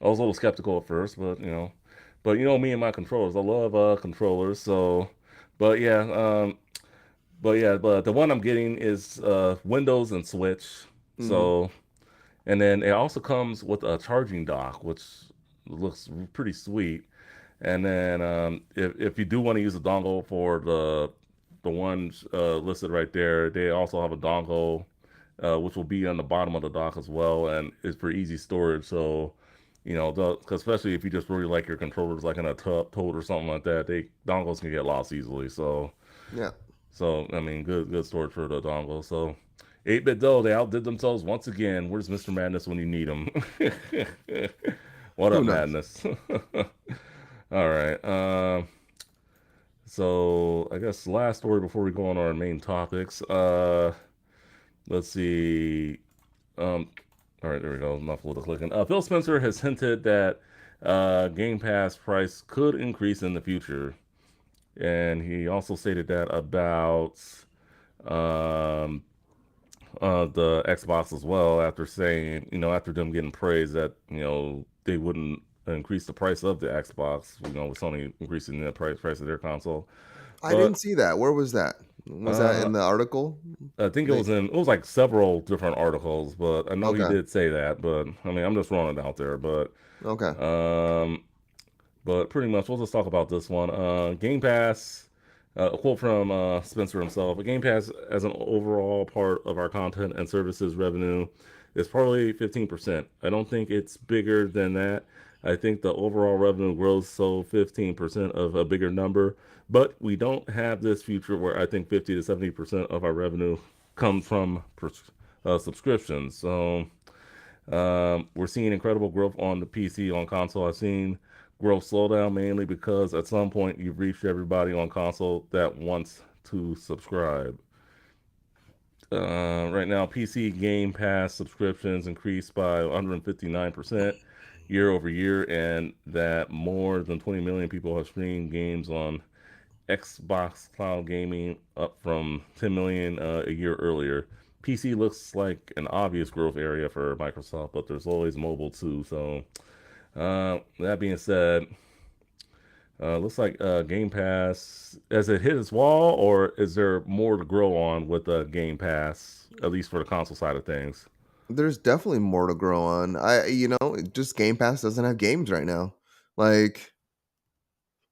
I was a little skeptical at first, but me and my controllers, I love controllers. So, but yeah, But yeah, but the one I'm getting is Windows and Switch. Mm-hmm. So, and then it also comes with a charging dock, which looks pretty sweet. And then if you do want to use a dongle for the ones listed right there, they also have a dongle which will be on the bottom of the dock as well, and it's for easy storage. So, cause especially if you just really like your controllers like in a tote or something like that, they dongles can get lost easily. Yeah. So I mean, good storage for the dongle. So, 8-bit though they outdid themselves once again. Where's Mr. Madness when you need him? What Who up, knows? Madness? All right. So I guess last story before we go on our main topics. Let's see. Um, all right, there we go. Enough with the clicking. Phil Spencer has hinted that Game Pass price could increase in the future, and he also stated that about um, the Xbox as well. After saying, after them getting praised that they wouldn't increase the price of the Xbox, with Sony increasing the price of their console. I didn't But see that. Where was that? Was that uh, in the article? I think They it was like several different articles, but I know he okay. did say that. But I mean, I'm just throwing it out there. Okay. Um, but pretty much, we'll just talk about this one. Game Pass, a quote from Spencer himself: "A Game Pass as an overall part of our content and services revenue is probably 15%. I don't think it's bigger than that. I think the overall revenue grows, so 15% of a bigger number. But we don't have this future where I think 50 to 70% of our revenue comes from subscriptions. So we're seeing incredible growth on the PC, on console. I've seen growth slow down mainly because at some point you've reached everybody on console that wants to subscribe. Right now, PC Game Pass subscriptions increased by 159% year over year, and that more than 20 million people have streamed games on Xbox Cloud Gaming, up from 10 million a year earlier. PC looks like an obvious growth area for Microsoft, but there's always mobile too. So, that being said, looks like Game Pass has it hit its wall, or is there more to grow on with Game Pass, at least for the console side of things? There's definitely more to grow on. Just Game Pass doesn't have games right now. Like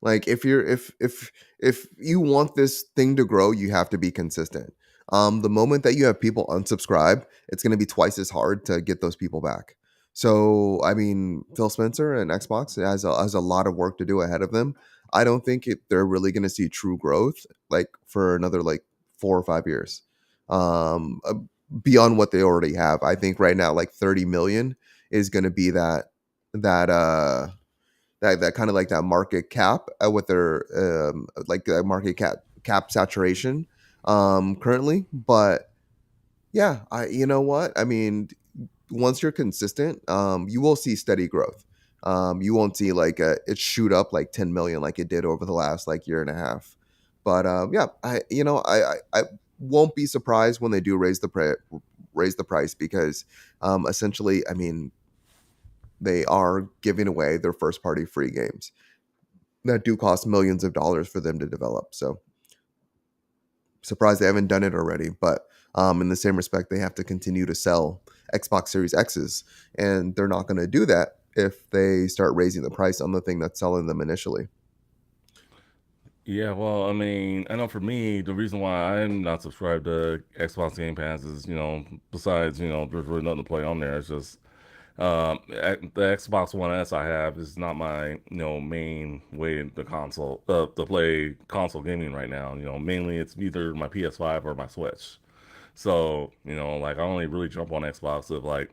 if you're if you want this thing to grow, you have to be consistent. The moment that you have people unsubscribe, it's going to be twice as hard to get those people back. So, I mean, Phil Spencer and Xbox has a lot of work to do ahead of them. I don't think they're really going to see true growth like for another like 4 or 5 years, um, uh, beyond what they already have. I think right now like 30 million is going to be that that kind of like that market cap with their like market cap saturation currently. But yeah, I you know what I mean, once you're consistent, you will see steady growth. You won't see like it shoot up like 10 million like it did over the last like year and a half. But yeah, I won't be surprised when they do raise the price because essentially, I mean, they are giving away their first party free games that do cost millions of dollars for them to develop. So surprised they haven't done it already. But in the same respect, they have to continue to sell Xbox Series X's, and they're not going to do that if they start raising the price on the thing that's selling them initially. Yeah, well, I mean, I know for me, the reason why I'm not subscribed to Xbox Game Pass is, besides, there's really nothing to play on there. It's just the Xbox One S I have is not my main way to console to play console gaming right now. Mainly it's either my PS5 or my Switch. So like I only really jump on Xbox if like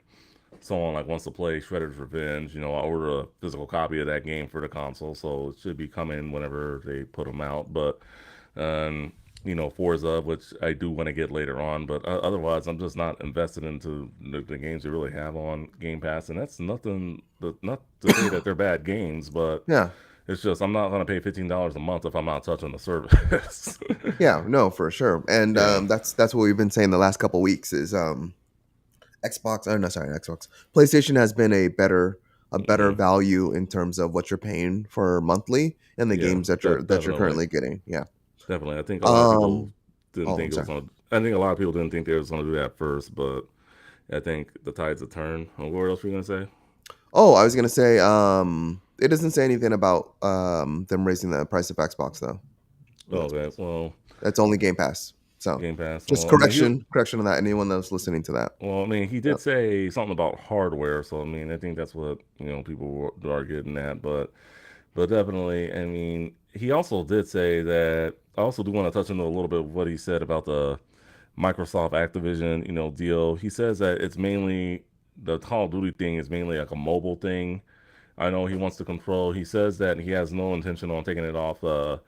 someone like wants to play Shredder's Revenge. I order a physical copy of that game for the console, so it should be coming whenever they put them out. But um, Forza, which I do want to get later on, but otherwise, I'm just not invested into the games they really have on Game Pass, and that's nothing. Not to say that they're bad games, but Yeah, it's just I'm not going to pay $15 a month if I'm not touching the service. yeah, no, for sure. And Yeah. that's what we've been saying the last couple weeks is Xbox. Oh no, sorry, Xbox. PlayStation has been a better Hmm. value in terms of what you're paying for monthly and the Yeah, games that you're definitely. currently getting. Yeah. Definitely. I think a lot of people Um. didn't Oh, think I'm it was sorry. gonna. I think a lot of people didn't think they was gonna do that first, but I think the tides have turned. What else were you gonna say? Oh, I was gonna say, it doesn't say anything about them raising the price of Xbox though. Oh, okay, well, That's only Game Pass. So, Game Pass. just Well, I mean, he. correction on that. Anyone that's listening to that. Well, I mean, he Yep. did say something about hardware, so I mean, I think that's what people are getting at, but definitely, I mean, he also did say that. I also do want to touch into a little bit of what he said about the Microsoft Activision, deal. He says that it's mainly the Call of Duty thing is mainly like a mobile thing. I know he wants to control. He says that he has no intention on taking it off the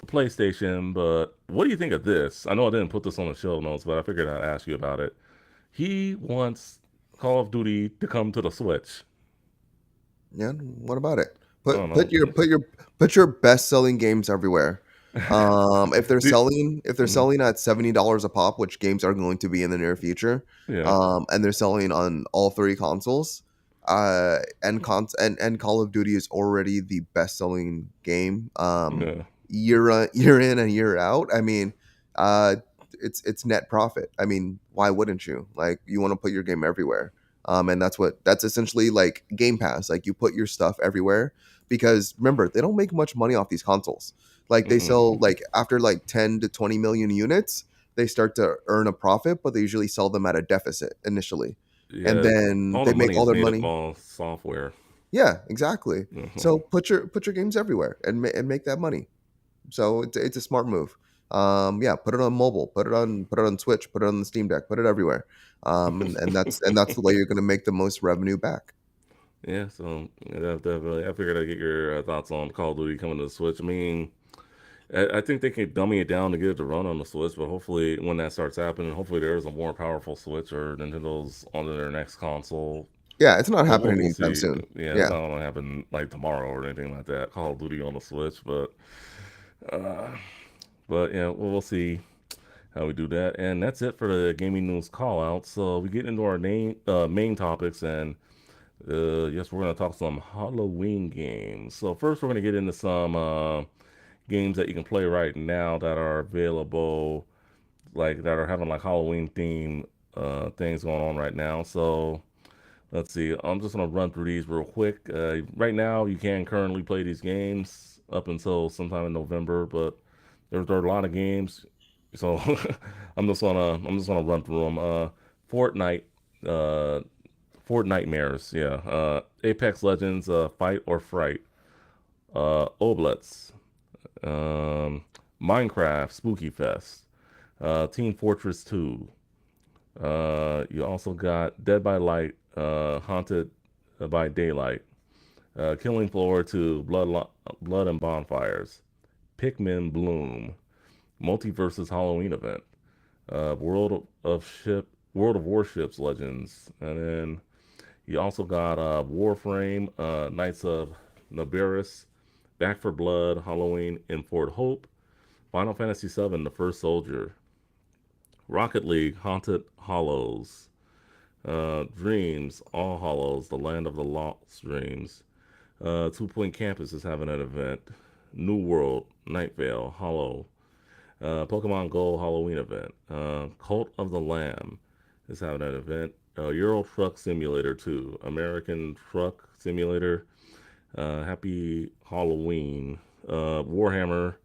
PlayStation. But what do you think of this? I know I didn't put this on the show notes, but I figured I'd ask you about it. He wants Call of Duty to come to the Switch. Yeah. What about it? I Put don't know. put your put your put your best selling games everywhere. If they're Do- mhm. selling at $70 a pop, which games are going to be in the near future, Yeah, and they're selling on all three consoles, and Call of Duty is already the best selling game, yeah, year in and year out. I mean, uh, it's net profit. I mean, why wouldn't you? Like, you want to put your game everywhere. And that's essentially like Game Pass. Like, you put your stuff everywhere because remember, they don't make much money off these consoles. Like, they mm-mm. sell, like, after like 10 to 20 million units, they start to earn a profit, but they usually sell them at a deficit initially. And Yeah. then All they the make money all is their made up money. on software. Yeah, exactly. So Mhm. put your games everywhere and make that money. So it's a smart move. Yeah, put it on mobile, put it on Switch, put it on the Steam Deck, put it everywhere. And that's the way you're going to make the most revenue back. Yeah, so yeah, definitely. I figured I'd get your thoughts on Call of Duty coming to the Switch. I mean, I think they can dummy it down to get it to run on the Switch, but hopefully, when that starts happening, hopefully there is a more powerful Switch or Nintendo's onto their next console. Yeah, it's not But happening we'll anytime see. soon. Yeah, it's Yeah. not gonna happen like tomorrow or anything like that. Call of Duty on the Switch, uh, but yeah, we'll see how we do that. And that's it for the gaming news call out. So we get into our main topics, and yes, we're gonna talk some Halloween games. So first, we're gonna get into some games that you can play right now that are available, like that are having like Halloween theme things going on right now. So let's see. I'm just gonna run through these real quick. Right now, you can currently play these games up until sometime in November, but there are a lot of games. So I'm just gonna run through them. Fortnite, uh, Fortnightmares, yeah. Apex Legends, Fight or Fright, Oblets, um, Minecraft, Spooky Fest, Team Fortress 2. You also got Dead by Light, Haunted by Daylight, Killing Floor to Blood and Bonfires, Pikmin Bloom, Multiverses Halloween Event, World of Warships Legends, and then you also got Warframe, Knights of Nabarus, Back for Blood, Halloween in Fort Hope, Final Fantasy VII, The First Soldier, Rocket League, Haunted Hollows, Dreams, All Hollows, The Land of the Lost Dreams. Two Point Campus is having an event. New World, Night Vale, Hollow, Pokemon Go Halloween event. Cult of the Lamb is having an event. Euro Truck Simulator 2, American Truck Simulator. Happy Halloween. Warhammer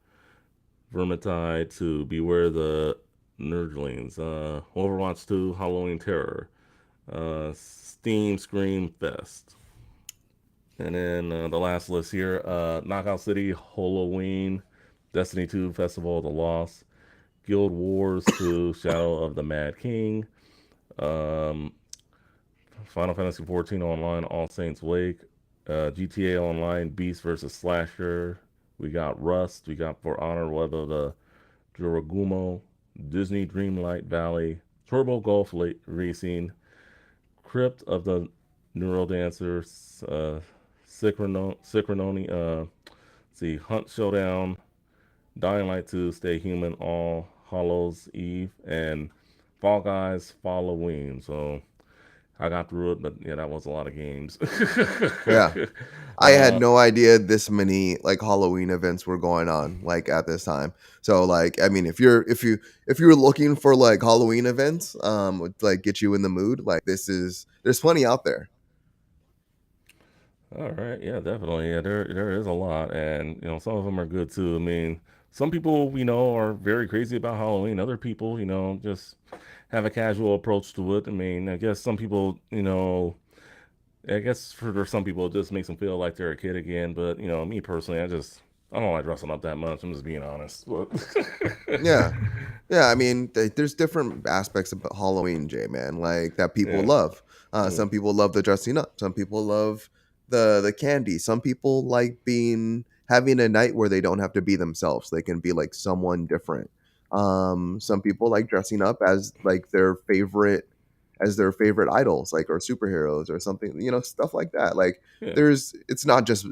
Vermintide to Beware the Nerdlings. Overwatch 2 Halloween Terror. Steam Scream Fest. And then the last list here, Knockout City, Halloween, Destiny 2, Festival of the Lost, Guild Wars 2, Shadow of the Mad King, um, Final Fantasy 14 Online, All Saints Wake, GTA Online, Beast versus Slasher. We got Rust. We got For Honor, Web of the Juragumo, Disney Dreamlight Valley, Turbo Golf Racing, Crypt of the Neural Dancers, Synchrononi, see, Hunt Showdown, Dying Light 2, Stay Human, All Hallows Eve, and Fall Guys Halloween. So I got through it, but yeah, that was a lot of games. Yeah. I had uh, no idea this many like Halloween events were going on like at this time. So like I mean if you're looking for like Halloween events would, like get you in the mood, like this is there's plenty out there. all right, yeah, definitely. Yeah, there is a lot, and some of them are good too. I mean, some people are very crazy about Halloween. Other people, just have a casual approach to it. I mean, I guess some people, I guess for some people, it just makes them feel like they're a kid again. But me personally, I don't like dressing up that much. I'm just being honest. But Yeah. Yeah, I mean, there's different aspects of Halloween, Jay, man, like that people yeah, love. yeah, Some people love the dressing up. Some people love the candy. Some people like being having a night where they don't have to be themselves. They can be like someone different. Some people like dressing up as like their favorite idols, like or superheroes or something, stuff like that. Like yeah, there's, it's not just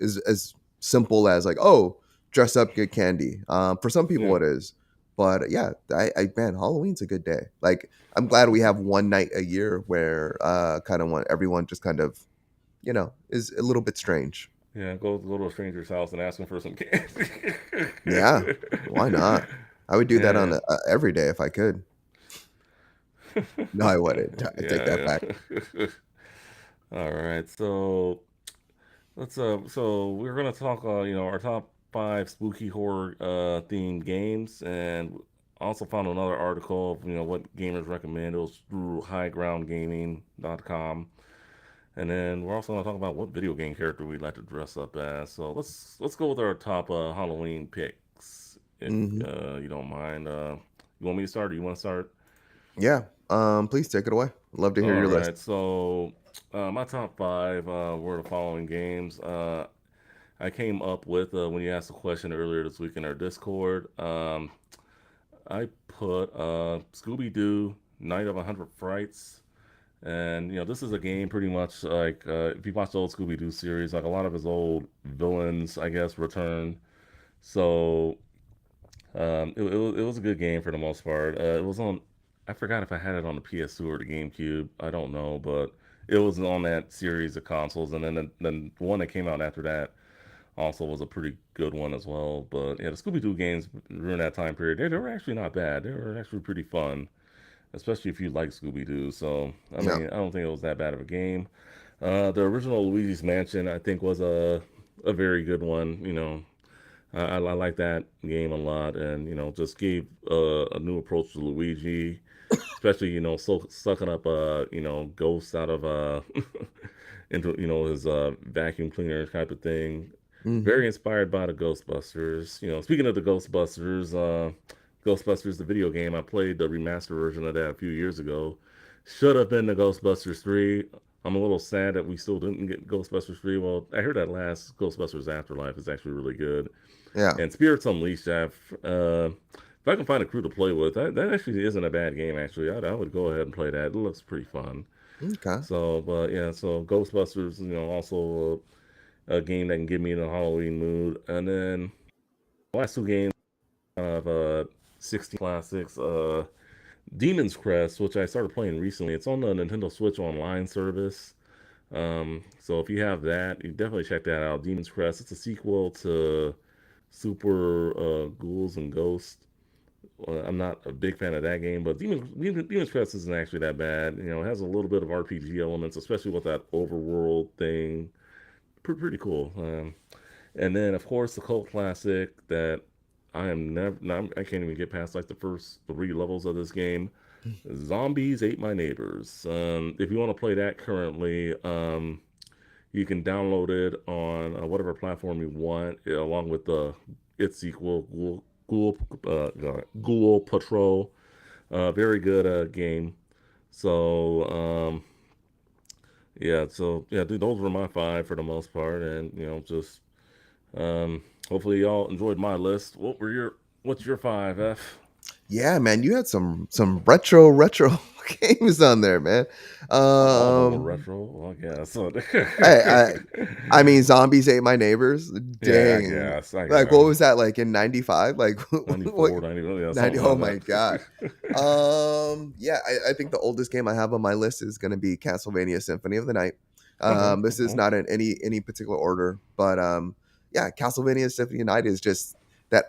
as simple as like, oh, dress up, get candy. For some people yeah, it is, but yeah, I man, Halloween's a good day. Like I'm glad we have one night a year where kind of want everyone just kind of is a little bit strange. yeah. Go to a stranger's house and ask them for some candy. Yeah, why not? I would do that on yeah, every day if I could. No, I wouldn't. I take that yeah, back. yeah. All right, so we're gonna talk our top five spooky horror themed games, and also found another article of what gamers recommend. It was through highgroundgaming.com. And then we're also gonna talk about what video game character we'd like to dress up as. So let's go with our top Halloween picks, if Hmm. you don't mind. You want me to start, or you want to start? Yeah. Please take it away. I'd love to hear All your list. right, so my top five were the following games. I came up with when you asked the question earlier this week in our Discord. I put Scooby Doo Night of 100 Frights. And this is a game pretty much like if you watch the old Scooby Doo series, like a lot of his old villains, I guess, return. So it was a good game for the most part. It was on. I forgot if I had it on the PS2 or the GameCube. I don't know, but it was on that series of consoles. And then the one that came out after that also was a pretty good one as well. But yeah, the Scooby Doo games during that time period, they were actually not bad. They were actually pretty fun, especially if you like Scooby Doo. So I Yeah. mean, I don't think it was that bad of a game. The original Luigi's Mansion, I think, was a very good one. I like that game a lot, and just gave a new approach to Luigi, especially so sucking up ghosts out of into his vacuum cleaner type of thing. Hmm. Very inspired by the Ghostbusters. Speaking of the Ghostbusters, the video game, I played the remaster version of that a few years ago. Should have been the Ghostbusters 3. I'm a little sad that we still didn't get Ghostbusters 3. Well, I heard that last Ghostbusters Afterlife is actually really good. Yeah. And Spirits Unleashed, if I can find a crew to play with, that actually isn't a bad game, actually. I would go ahead and play that. It looks pretty fun. Okay. So, but yeah, so Ghostbusters, also a game that can get me in a Halloween mood. And then the last two games of 16 classics. Demon's Crest, which I started playing recently. It's on the Nintendo Switch Online service. So if you have that, you definitely check that out. Demon's Crest. It's a sequel to Super Ghouls and Ghosts. I'm not a big fan of that game, but Demon's Crest isn't actually that bad. It has a little bit of RPG elements, especially with that overworld thing. Pretty cool. And then, of course, the cult classic that I am never, I can't even get past like the first three levels of this game. Zombies Ate My Neighbors. If you want to play that currently, you can download it on whatever platform you want, along with the its sequel, Ghoul Patrol. Very good game. So yeah, dude, those were my five for the most part, and just hopefully y'all enjoyed my list. What's your five, F? Yeah, man, you had some retro games on there, man. All of them were Um, retro. Well, yeah. So I I mean, zombies ate my neighbors. yeah, Dang, I like what guess. was that like in '95? Like what? 94, 90, yeah, 90? something Oh like my god. that. Yeah, I think the oldest game I have on my list is going to be Castlevania Symphony of the Night. Okay, This is cool. not in any particular order, but yeah, Castlevania Symphony of the Night is just that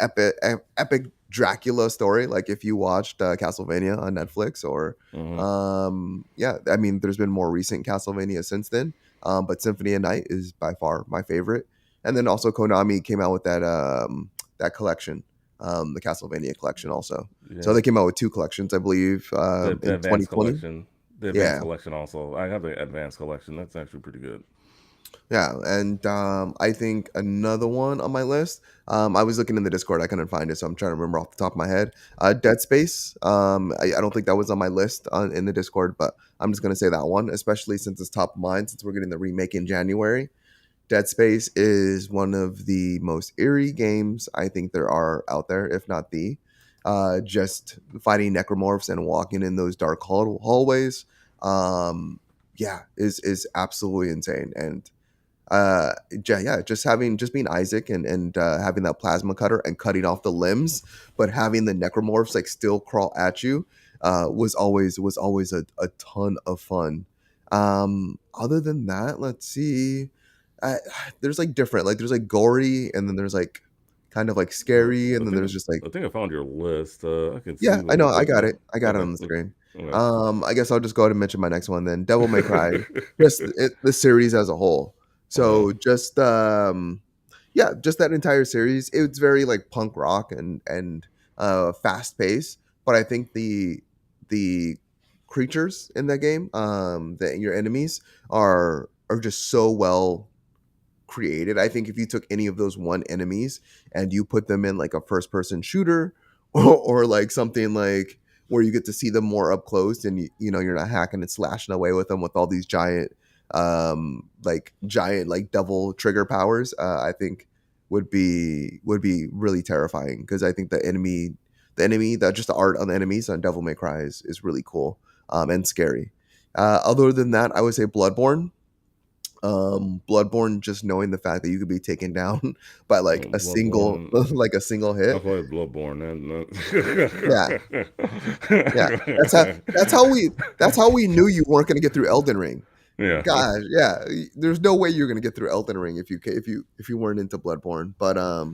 epic Dracula story. Like if you watched Castlevania on Netflix, or Hmm. yeah, I mean, there's been more recent Castlevania since then, but Symphony of Night is by far my favorite. And then also Konami came out with that collection, the Castlevania collection also. So Yeah, they came out with two collections, I believe, the in advanced 2020. collection. The advanced Yeah, collection also. I have the advanced collection. That's actually pretty good. yeah, and I think another one on my list. I was looking in the Discord, I couldn't find it, so I'm trying to remember off the top of my head. Dead Space. I don't think that was on my list in the Discord, but I'm just gonna say that one, especially since it's top of mind, since we're getting the remake in January. Dead Space is one of the most eerie games I think there are out there, if not the. Just fighting necromorphs and walking in those dark hallways, yeah, is absolutely insane. And yeah, just being Isaac and having that plasma cutter and cutting off the limbs, but having the necromorphs like still crawl at you, was always a ton of fun. Other than that, let's see. I, there's like different, like there's like gory, and then there's like kind of like scary, I and then think there's just like, I think I found your list. I can see yeah, I know, I got yeah. it, I got it Okay. on the screen. Okay. I guess I'll just go ahead and mention my next one then. Devil May Cry, just the series as a whole. Uh-huh. So just yeah, just that entire series. It's very like punk rock and fast paced, but I think the creatures in that game, that your enemies are just so well created. I think if you took any of those one enemies and you put them in like a first person shooter, or like something like where you get to see them more up close, and you know you're not hacking and slashing away with them with all these giant like devil trigger powers, I think would be really terrifying, because I think the enemy that just the art on the enemies on Devil May Cry is really cool, and scary. Other than that, I would say Bloodborne. Bloodborne, just knowing the fact that you could be taken down by like a single Bloodborne. like a single I hit. played Bloodborne. Yeah, yeah. That's how And, that's how we knew you weren't going to get through Elden Ring. yeah, Gosh, yeah. There's no way you're going to get through Elden Ring if you weren't into Bloodborne. But I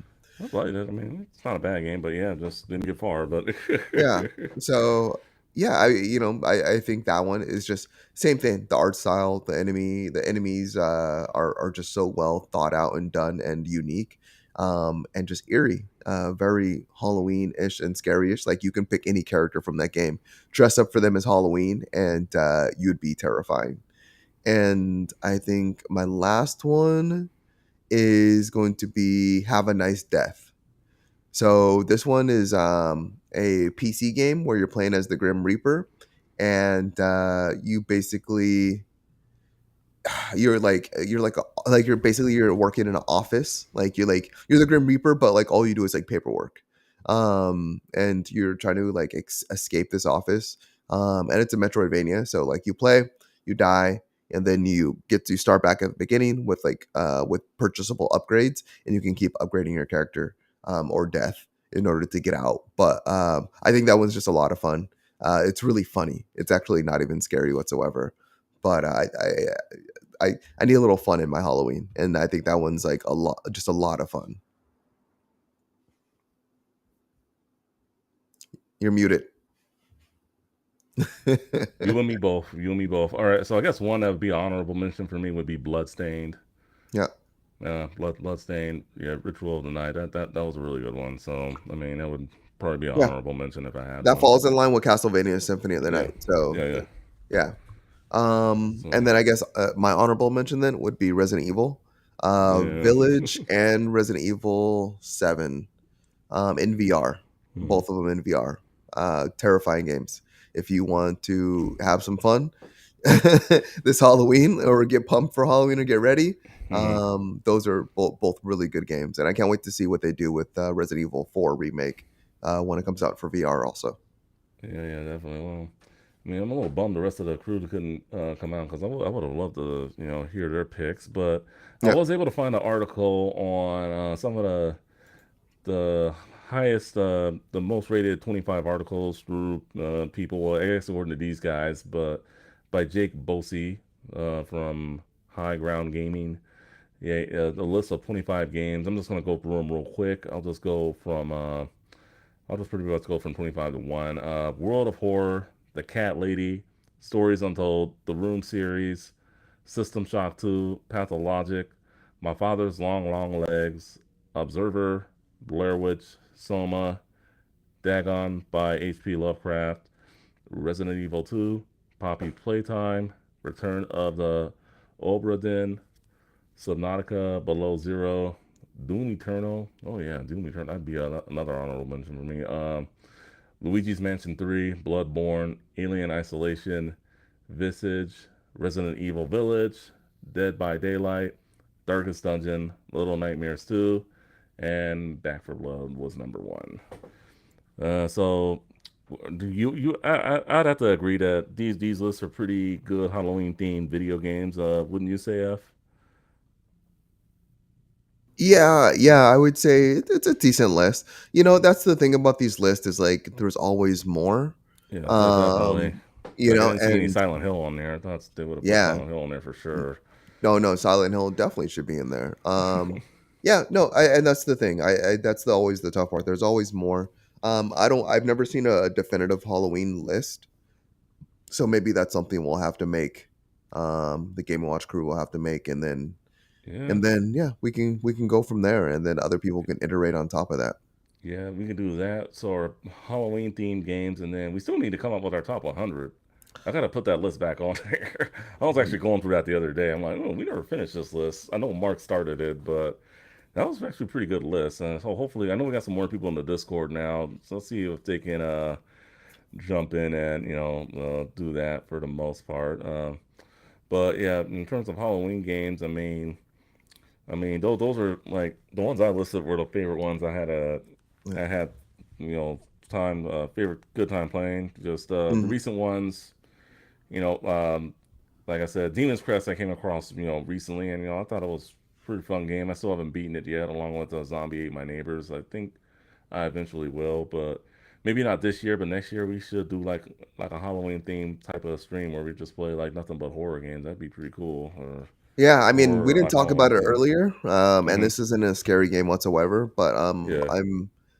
played it. I mean, it's not a bad game, but yeah, just didn't get far. But yeah. So yeah, I think that one is just same thing. The art style, the enemies are just so well thought out and done and unique, and just eerie, very Halloween ish and scary ish. Like you can pick any character from that game, dress up for them as Halloween, and you'd be terrifying. And I think my last one is going to be Have a Nice Death. So this one is a PC game where you're playing as the Grim Reaper, and you basically you're basically you're working in an office, like you're the Grim Reaper, but like all you do is like paperwork, and you're trying to like escape this office, and it's a Metroidvania, so like you play, you die, and then you get to start back at the beginning with with purchasable upgrades, and you can keep upgrading your character, or death, in order to get out. But I think that one's just a lot of fun. It's really funny. It's actually not even scary whatsoever, but I need a little fun in my Halloween, and I think that one's like just a lot of fun. You're muted. you and me both. You and me both. All right. So I guess one that would be honorable mention for me would be Bloodstained. Yeah, Bloodstained. Yeah, Ritual of the Night. That was a really good one. So I mean, that would probably be an yeah, honorable mention if I had that one. falls in line with Castlevania Symphony of the Yeah. Night. So Yeah. Yeah. yeah. So And then I guess my honorable mention then would be Resident Evil, yeah. Village, and Resident Evil 7, in VR. Hmm. Both of them in VR. Terrifying games. If you want to have some fun this Halloween, or get pumped for Halloween or get ready, Hmm. those are both really good games, and I can't wait to see what they do with Resident Evil 4 remake. when it comes out for VR also. Yeah, yeah, definitely. Well, I mean, I'm a little bummed the rest of the crew couldn't come out because I would have loved to, hear their picks. But I Yeah. was able to find an article on some of the highest, the most rated 25 articles through people. Well, I guess according to these guys, but by Jake Bosey from High Ground Gaming. Yeah, the list of 25 games. I'm just gonna go through them real quick. I'll just pretty much go from 25 to 1. World of Horror, The Cat Lady, Stories Untold, The Room series, System Shock 2, Pathologic, My Father's Long, Long Legs, Observer, Blair Witch, Soma, Dagon by H.P. Lovecraft, Resident Evil 2, Poppy Playtime, Return of the Obra Dinn, Subnautica, Below Zero, Doom Eternal. Oh yeah, Doom Eternal. That'd be another honorable mention for me. Luigi's Mansion 3, Bloodborne, Alien Isolation, Visage, Resident Evil Village, Dead by Daylight, Darkest Dungeon, Little Nightmares 2, and Back for Blood was number one. So do I'd have to agree that these lists are pretty good Halloween themed video games. Wouldn't you say, F? Yeah, yeah, I would say it's a decent list. That's the thing about these lists is like there's always more. Yeah, definitely. Um, Like I didn't see any and Silent Hill on there. I thought they would have put yeah, Silent Hill on there for sure. no, no, Silent Hill definitely should be in there. Yeah, no, and that's the thing. That's always the tough part. There's always more. I've never seen a definitive Halloween list, so maybe that's something we'll have to make. The Game and Watch crew will have to make, and then Yeah, and then yeah, we can go from there, and then other people can iterate on top of that. yeah, we can do that. So our Halloween themed games, and then we still need to come up with our top 100. I gotta put that list back on there. I was actually going through that the other day. I'm like, oh, we never finished this list. I know Mark started it, but that was actually a pretty good list. And so hopefully, I know we got some more people in the Discord now. So let's see if they can jump in and do that for the most part. But yeah, in terms of Halloween games, I mean, those are like the ones I listed were the favorite ones Yeah. I had, you know, time favorite good time playing. Just the Mhm. recent ones, you know, like I said, Demon's Crest I came across, recently, and I thought it was a pretty fun game. I still haven't beaten it yet, along with Zombie Ate My Neighbors. I think I eventually will, but maybe not this year, but next year we should do like a Halloween themed type of stream where we just play like nothing but horror games. That'd be pretty cool, Yeah, I mean, we or didn't like talk Halloween about it themed. earlier, and Hmm. this isn't a scary game whatsoever. But Yeah.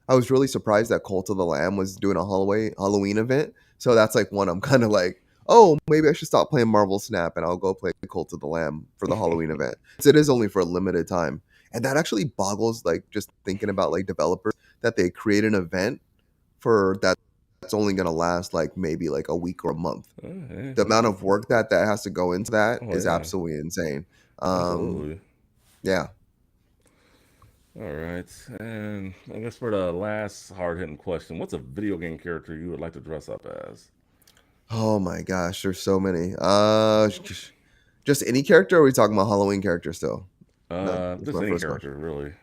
I was really surprised that Cult of the Lamb was doing a Halloween event. So that's like one I'm kind of like, oh, maybe I should stop playing Marvel Snap and I'll go play Cult of the Lamb for the Halloween event. 'Cause it is only for a limited time, and that actually boggles like just thinking about like developers that they create an event for that's only gonna last like maybe like a week or a month. The amount of work that has to go into that Oh is yeah, absolutely insane. Um, absolutely. yeah. All right, and I guess for the last hard hitting question, what's a video game character you would like to dress up as? Oh my gosh, there's so many. Just any character. Or are we talking about Halloween character still? That's Just my any first question. character, really.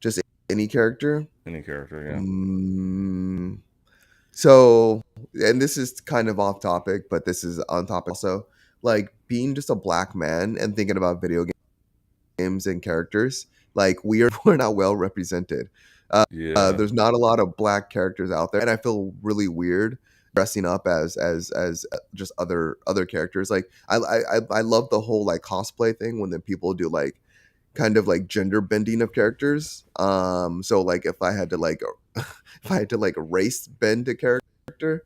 Just any character. Any character, yeah. Mm, so, and this is kind of off topic, but this is on topic also. Like being just a black man and thinking about video games and characters, like we're not well represented. Yeah. There's not a lot of black characters out there, and I feel really weird dressing up as just other characters. Like I love the whole like cosplay thing when the people do like kind of like gender bending of characters. So like if I had to like if I had to like race bend a character,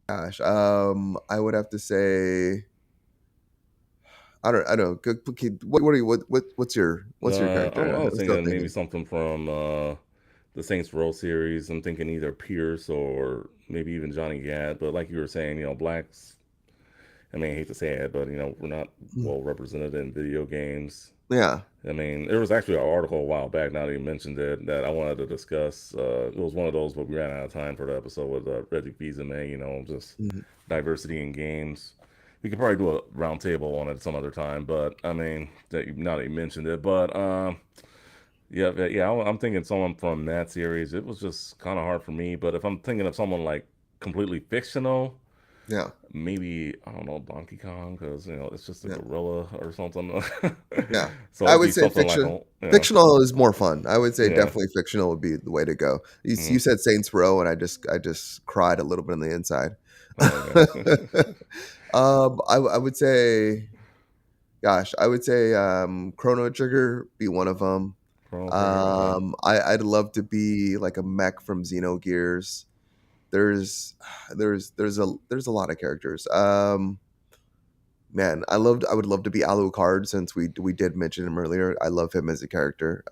gosh, I would have to say I don't know. What are you what's your I character? was I'm still thinking maybe thinking. something from the Saints Row series. I'm thinking either Pierce or maybe even Johnny Gat. But like you were saying, blacks. I mean, I hate to say it, but we're not Mm, well represented in video games. yeah. I mean, there was actually an article a while back. Now that you mentioned it, that I wanted to discuss. It was one of those, but we ran out of time for the episode with Reggie Fils-Aimé. Just Mhm. diversity in games. We could probably do a roundtable on it some other time. But I mean, now that you mentioned it, but Yeah, yeah. I'm thinking someone from that series. It was just kind of hard for me. But if I'm thinking of someone like completely fictional, Yeah, maybe I don't know Donkey Kong because it's just a yeah, gorilla or something. yeah. So I it'd would be say something like fiction. a Fictional is more fun. I would say yeah. definitely fictional would be the way to go. You Mhm. said Saints Row, and I just cried a little bit on the inside. Oh yeah. I would say, gosh, I would say Chrono Trigger be one of them. Chrono Trigger. Okay. I'd love to be like a mech from Xenogears. There's there's a lot of characters. Man, I would love to be Alucard since we did mention him earlier. I love him as a character.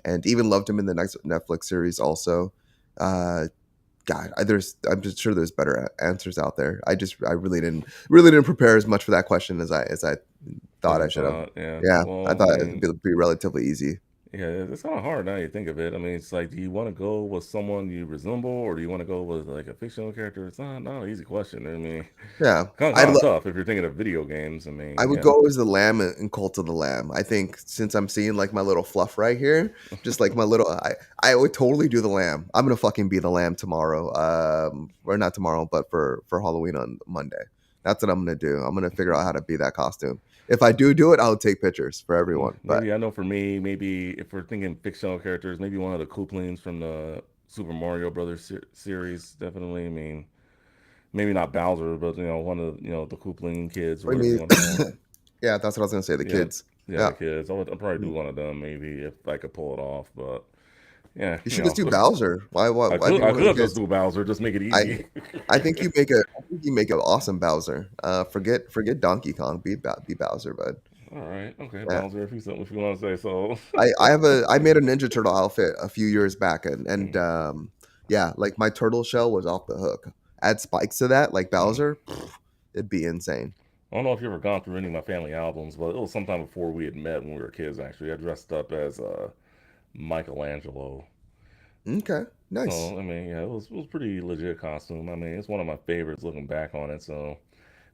And even loved him in the next Netflix series also. Uh, God, I'm just sure there's better answers out there. I really didn't prepare as much for that question as I As thought I you should have. thought, yeah. Yeah, I Well, I thought it'd mean, be relatively easy. yeah, it's kind of hard now you think of it. I mean, it's like, do you want to go with someone you resemble, or do you want to go with like a fictional character? It's not an easy question. I mean, Yeah, kind of tough if you're thinking of video games. I I mean, would yeah. go as the lamb in Cult of the Lamb. I think since I'm seeing like my little fluff right here, just like my little, I would totally do the lamb. I'm gonna fucking be the lamb tomorrow. Or not tomorrow, but for Halloween on Monday. That's what I'm gonna do. I'm gonna figure out how to be that costume. If I do it, I'll take pictures for everyone. But Maybe I know for me, maybe if we're thinking fictional characters, maybe one of the Kooplings from the Super Mario Brothers series. Definitely. I mean, maybe not Bowser, but one of the Koopling kids or what do whatever you you want to call them. mean? Yeah, that's what I was gonna say. The Yeah, kids. yeah, Yeah, the kids. I'll probably do you one of them maybe if I could pull it off. But yeah, should just do Bowser. Why do I one of the could just kids? do Bowser, just make it I easy. I think I think you make an awesome Bowser. Forget Donkey Kong. Be Bowser, bud. All right, okay, Yeah. Bowser, if you want to say so. I made a Ninja Turtle outfit a few years back, and yeah, like my turtle shell was off the hook. Add spikes to that, like Mm. Bowser, it'd be insane. I don't know if you ever gone through any of my family albums, but it was sometime before we had met when we were kids. Actually, I dressed up as Michelangelo. Okay, nice. So I mean, yeah, it was pretty legit costume. I mean, it's one of my favorites looking back on it. So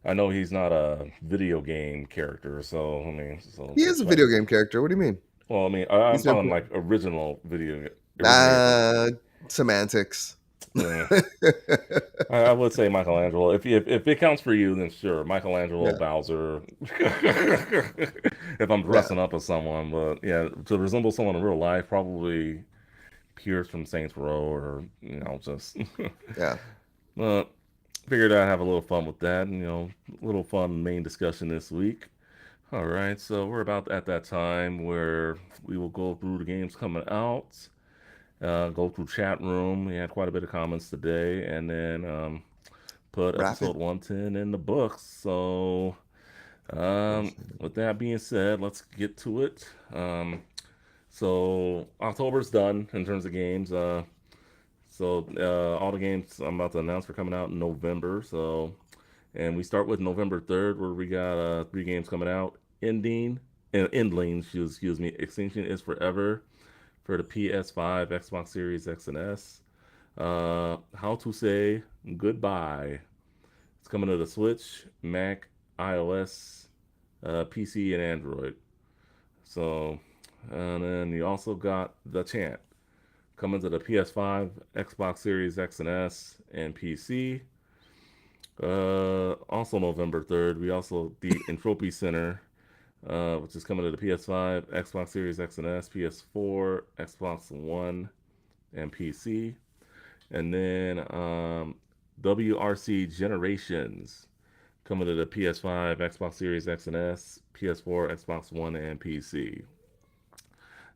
I know he's not a video game character. So I mean, so He is a respect. video game character. What do you mean? Well, I mean, I'm He's been talking like original video originator. uh semantics. Yeah. I would say Michelangelo. If it counts for you, then sure, Michelangelo, Yeah, Bowser. If I'm yeah, dressing up as someone, but yeah, to resemble someone in real life, probably Pierce from Saints Row, or just. yeah. But figured I'd have a little fun with that, and a little fun main discussion this week. All right, so we're about at that time where we will go through the games coming out, go through chat room. We had quite a bit of comments today, and then put episode Rapid. 110 in the books. So, with that being said, let's get to it. So, October's done in terms of games. So, all the games I'm about to announce are coming out in November. So, and we start with November 3rd, where we got three games coming out. Endling, excuse me, Extinction is Forever for the PS5, Xbox Series X and S. How to Say Goodbye. It's coming to the Switch, Mac, iOS, PC, and Android. So, and then you also got The Chant coming to the PS5, Xbox Series X and S, and PC. Also November 3rd, we also the Entropy Center, which is coming to the PS5, Xbox Series X and S, PS4, Xbox One, and PC. And then WRC Generations coming to the PS5, Xbox Series X and S, PS4, Xbox One, and PC.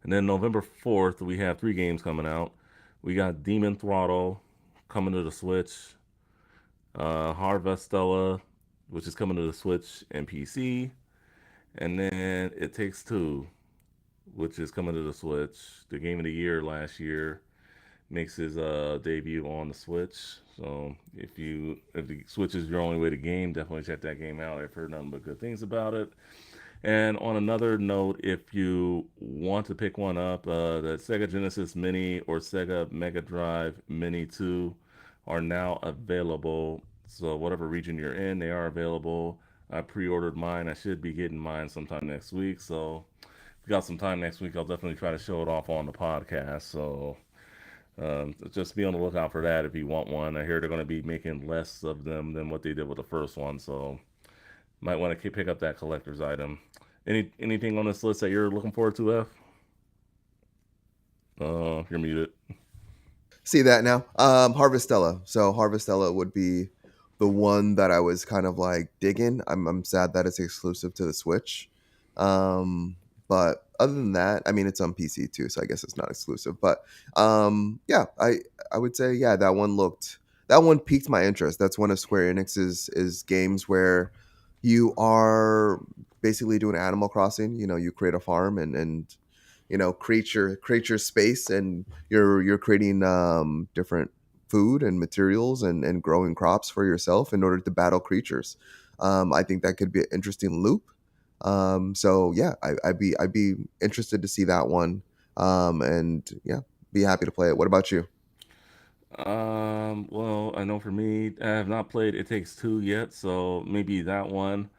And then November 4th, we have three games coming out. We got Demon Throttle coming to the Switch, Harvestella, which is coming to the Switch and PC, and then It Takes Two, which is coming to the Switch. The game of the year last year makes his debut on the Switch. So if the Switch is your only way to game, definitely check that game out. I've heard nothing but good things about it. And on another note, if you want to pick one up, the Sega Genesis Mini or Sega Mega Drive Mini 2 are now available. So, whatever region you're in, they are available. I pre ordered mine. I should be getting mine sometime next week. So, got some time next week, I'll definitely try to show it off on the podcast. So just be on the lookout for that if you want one. I hear they're going to be making less of them than what they did with the first one, so might want to pick up that collector's item. Anything on this list that you're looking forward to, F? You're muted. See that now? Harvestella. So Harvestella would be the one that I was kind of like digging. I'm sad that it's exclusive to the Switch. Um, but other than that, I mean, it's on PC too, so I guess it's not exclusive. But yeah, I would say yeah, that one piqued my interest. That's one of Square Enix's is games where you are basically doing Animal Crossing. You know, you create a farm and create your space, and you're creating different food and materials and growing crops for yourself in order to battle creatures. I think that could be an interesting loop. So yeah, I'd be interested to see that one. And yeah, be happy to play it. What about you? Well, I know for me, I have not played It Takes Two yet, so maybe that one.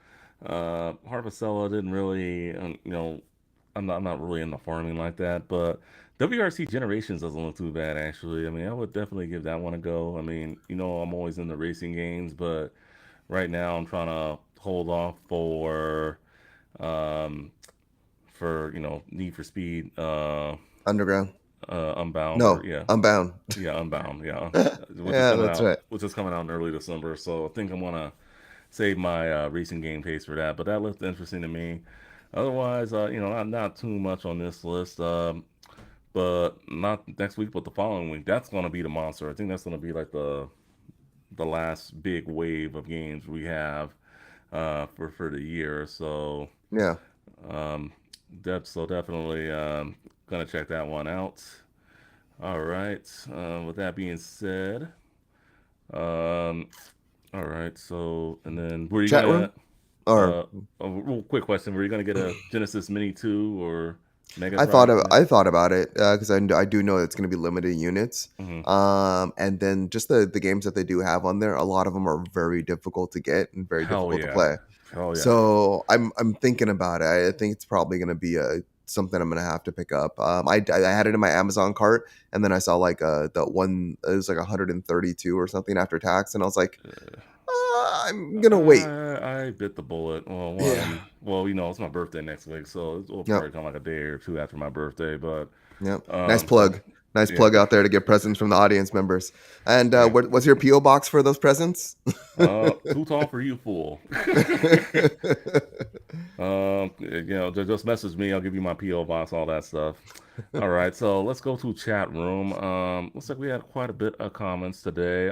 Harvestella didn't really, I'm not really into farming like that, but WRC Generations doesn't look too bad actually. I mean, I would definitely give that one a go. I mean, I'm always in the racing games, but right now I'm trying to hold off um, for Need for Speed, Underground? Unbound, or No, yeah, Unbound. yeah, Unbound, yeah, Yeah, that's right. which is coming out in early December. So I think I'm gonna save my racing game taste for that. But that looked interesting to me. Otherwise, not too much on this list. But not next week, but the following week. That's gonna be the monster. I think that's gonna be like the last big wave of games we have for the year. So Yeah. um, definitely gonna check that one out. All right. With that being said, um, all right. So and then were you Chat room gonna or a real quick question? Were you gonna get a Genesis Mini 2 or Mega Drive? I thought about it because I do know it's going to be limited units. Mm-hmm. And then just the games that they do have on there, a lot of them are very difficult to get and very Hell difficult to yeah. play. Hell yeah. So I'm thinking about it. I think it's probably going to be something I'm going to have to pick up. I had it in my Amazon cart, and then I saw like the one it was like 132 or something after tax, and I was like, I'm gonna wait. I bit the bullet. Well, Yeah. it's my birthday next week, so it'll Yep. probably come like a day or two after my birthday. But Yep. Nice so plug. Nice yeah, plug out there to get presents from the audience members. And yeah. what's your PO box for those presents? Too tall for you, fool. Just message me. I'll give you my PO box, all that stuff. All right, so let's go to chat room. Looks like we had quite a bit of comments today.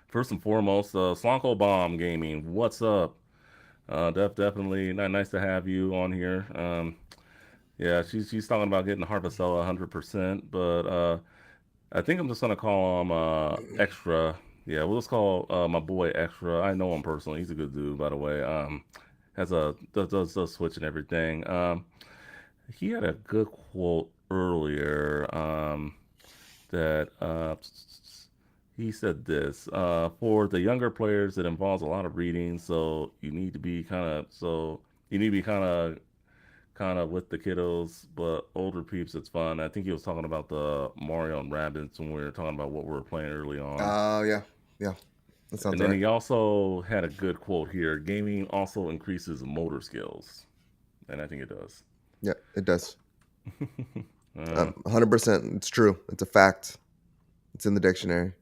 First and foremost, Slonko Bomb Gaming. What's up? Definitely nice to have you on here. Yeah, she's talking about getting Harvestella 100%, but I think I'm just gonna call him Extra. Yeah, we'll just call my boy Extra. I know him personally. He's a good dude, by the way. Has a does Switch and everything. He had a good quote earlier. That he said this for the younger players, it involves a lot of reading, so you need to be kind of with the kiddos, but older peeps, it's fun. I think he was talking about the Mario and Rabbids when we were talking about what we were playing early on. Oh yeah, yeah, that And sounds then right. he also had a good quote here: "Gaming also increases motor skills," and I think it does. Yeah, it does. uh, 100%. It's true. It's a fact. It's in the dictionary.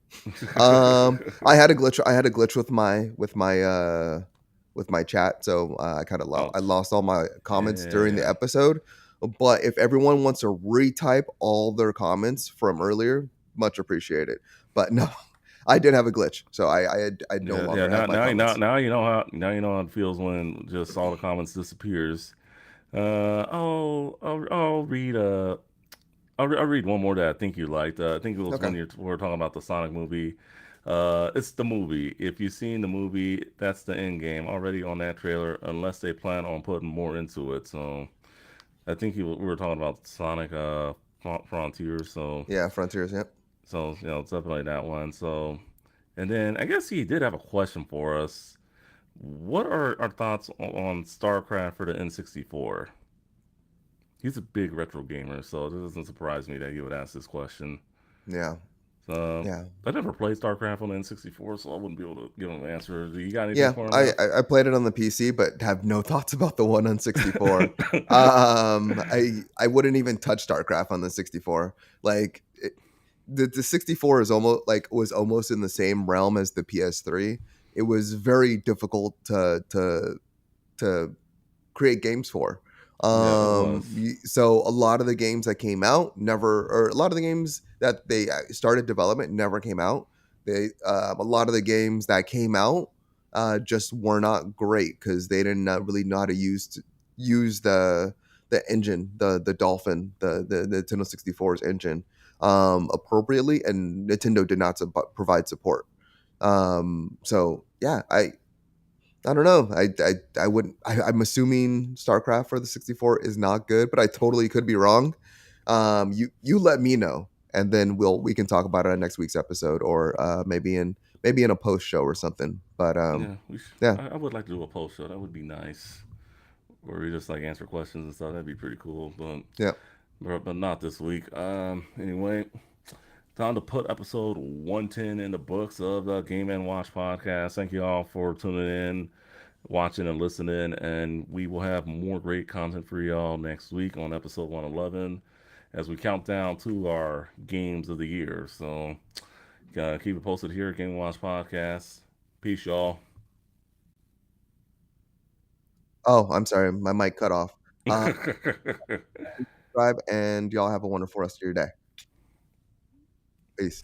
I had a glitch with my chat, so I kind of I Ouch. lost all my comments Yeah, during the yeah. episode. But if everyone wants to retype all their comments from earlier, much appreciated. But no, I did have a glitch, so I no Yeah, yeah. longer have Now, my now, now, comments. now you know how it feels when just all the comments disappears. I'll read I'll read one more that I think you liked. I think it was Okay. when we were talking about the Sonic movie. It's the movie. If you've seen the movie, that's the end game already on that trailer, unless they plan on putting more into it. So I think we were talking about Sonic Frontier. So Yeah, Frontiers. Yep. it's definitely that one. So and then I guess he did have a question for us. What are our thoughts on StarCraft for the N64? He's a big retro gamer, so it doesn't surprise me that he would ask this question. Yeah, So yeah. I never played StarCraft on the N64, so I wouldn't be able to give him an answer. Do you got anything Yeah, for him, I F? I I played it on the PC, but have no thoughts about the one on 64. I wouldn't even touch StarCraft on the 64. Like the 64 is almost like was almost in the same realm as the PS3. It was very difficult to create games for. Yeah, it was. So a lot of the games that came out never, or a lot of the games that they started development never came out. They a lot of the games that came out just were not great because they didn't really know how to use the engine, the Dolphin, the Nintendo 64's engine appropriately, and Nintendo did not provide support. So yeah, I don't know. I wouldn't. I'm assuming StarCraft for the 64 is not good, but I totally could be wrong. You let me know, and then we can talk about it on next week's episode, or maybe in a post show or something. But Yeah, yeah, I would like to do a post show. That would be nice. Where we just like answer questions and stuff. That'd be pretty cool. yeah. But not this week. Anyway, time to put episode 110 in the books of the Game and Watch podcast. Thank you all for tuning in, watching, and listening. And we will have more great content for y'all next week on episode 111 as we count down to our games of the year. So keep it posted here at Game and Watch podcast. Peace, y'all. Oh, I'm sorry, my mic cut off. Subscribe, and y'all have a wonderful rest of your day. Peace.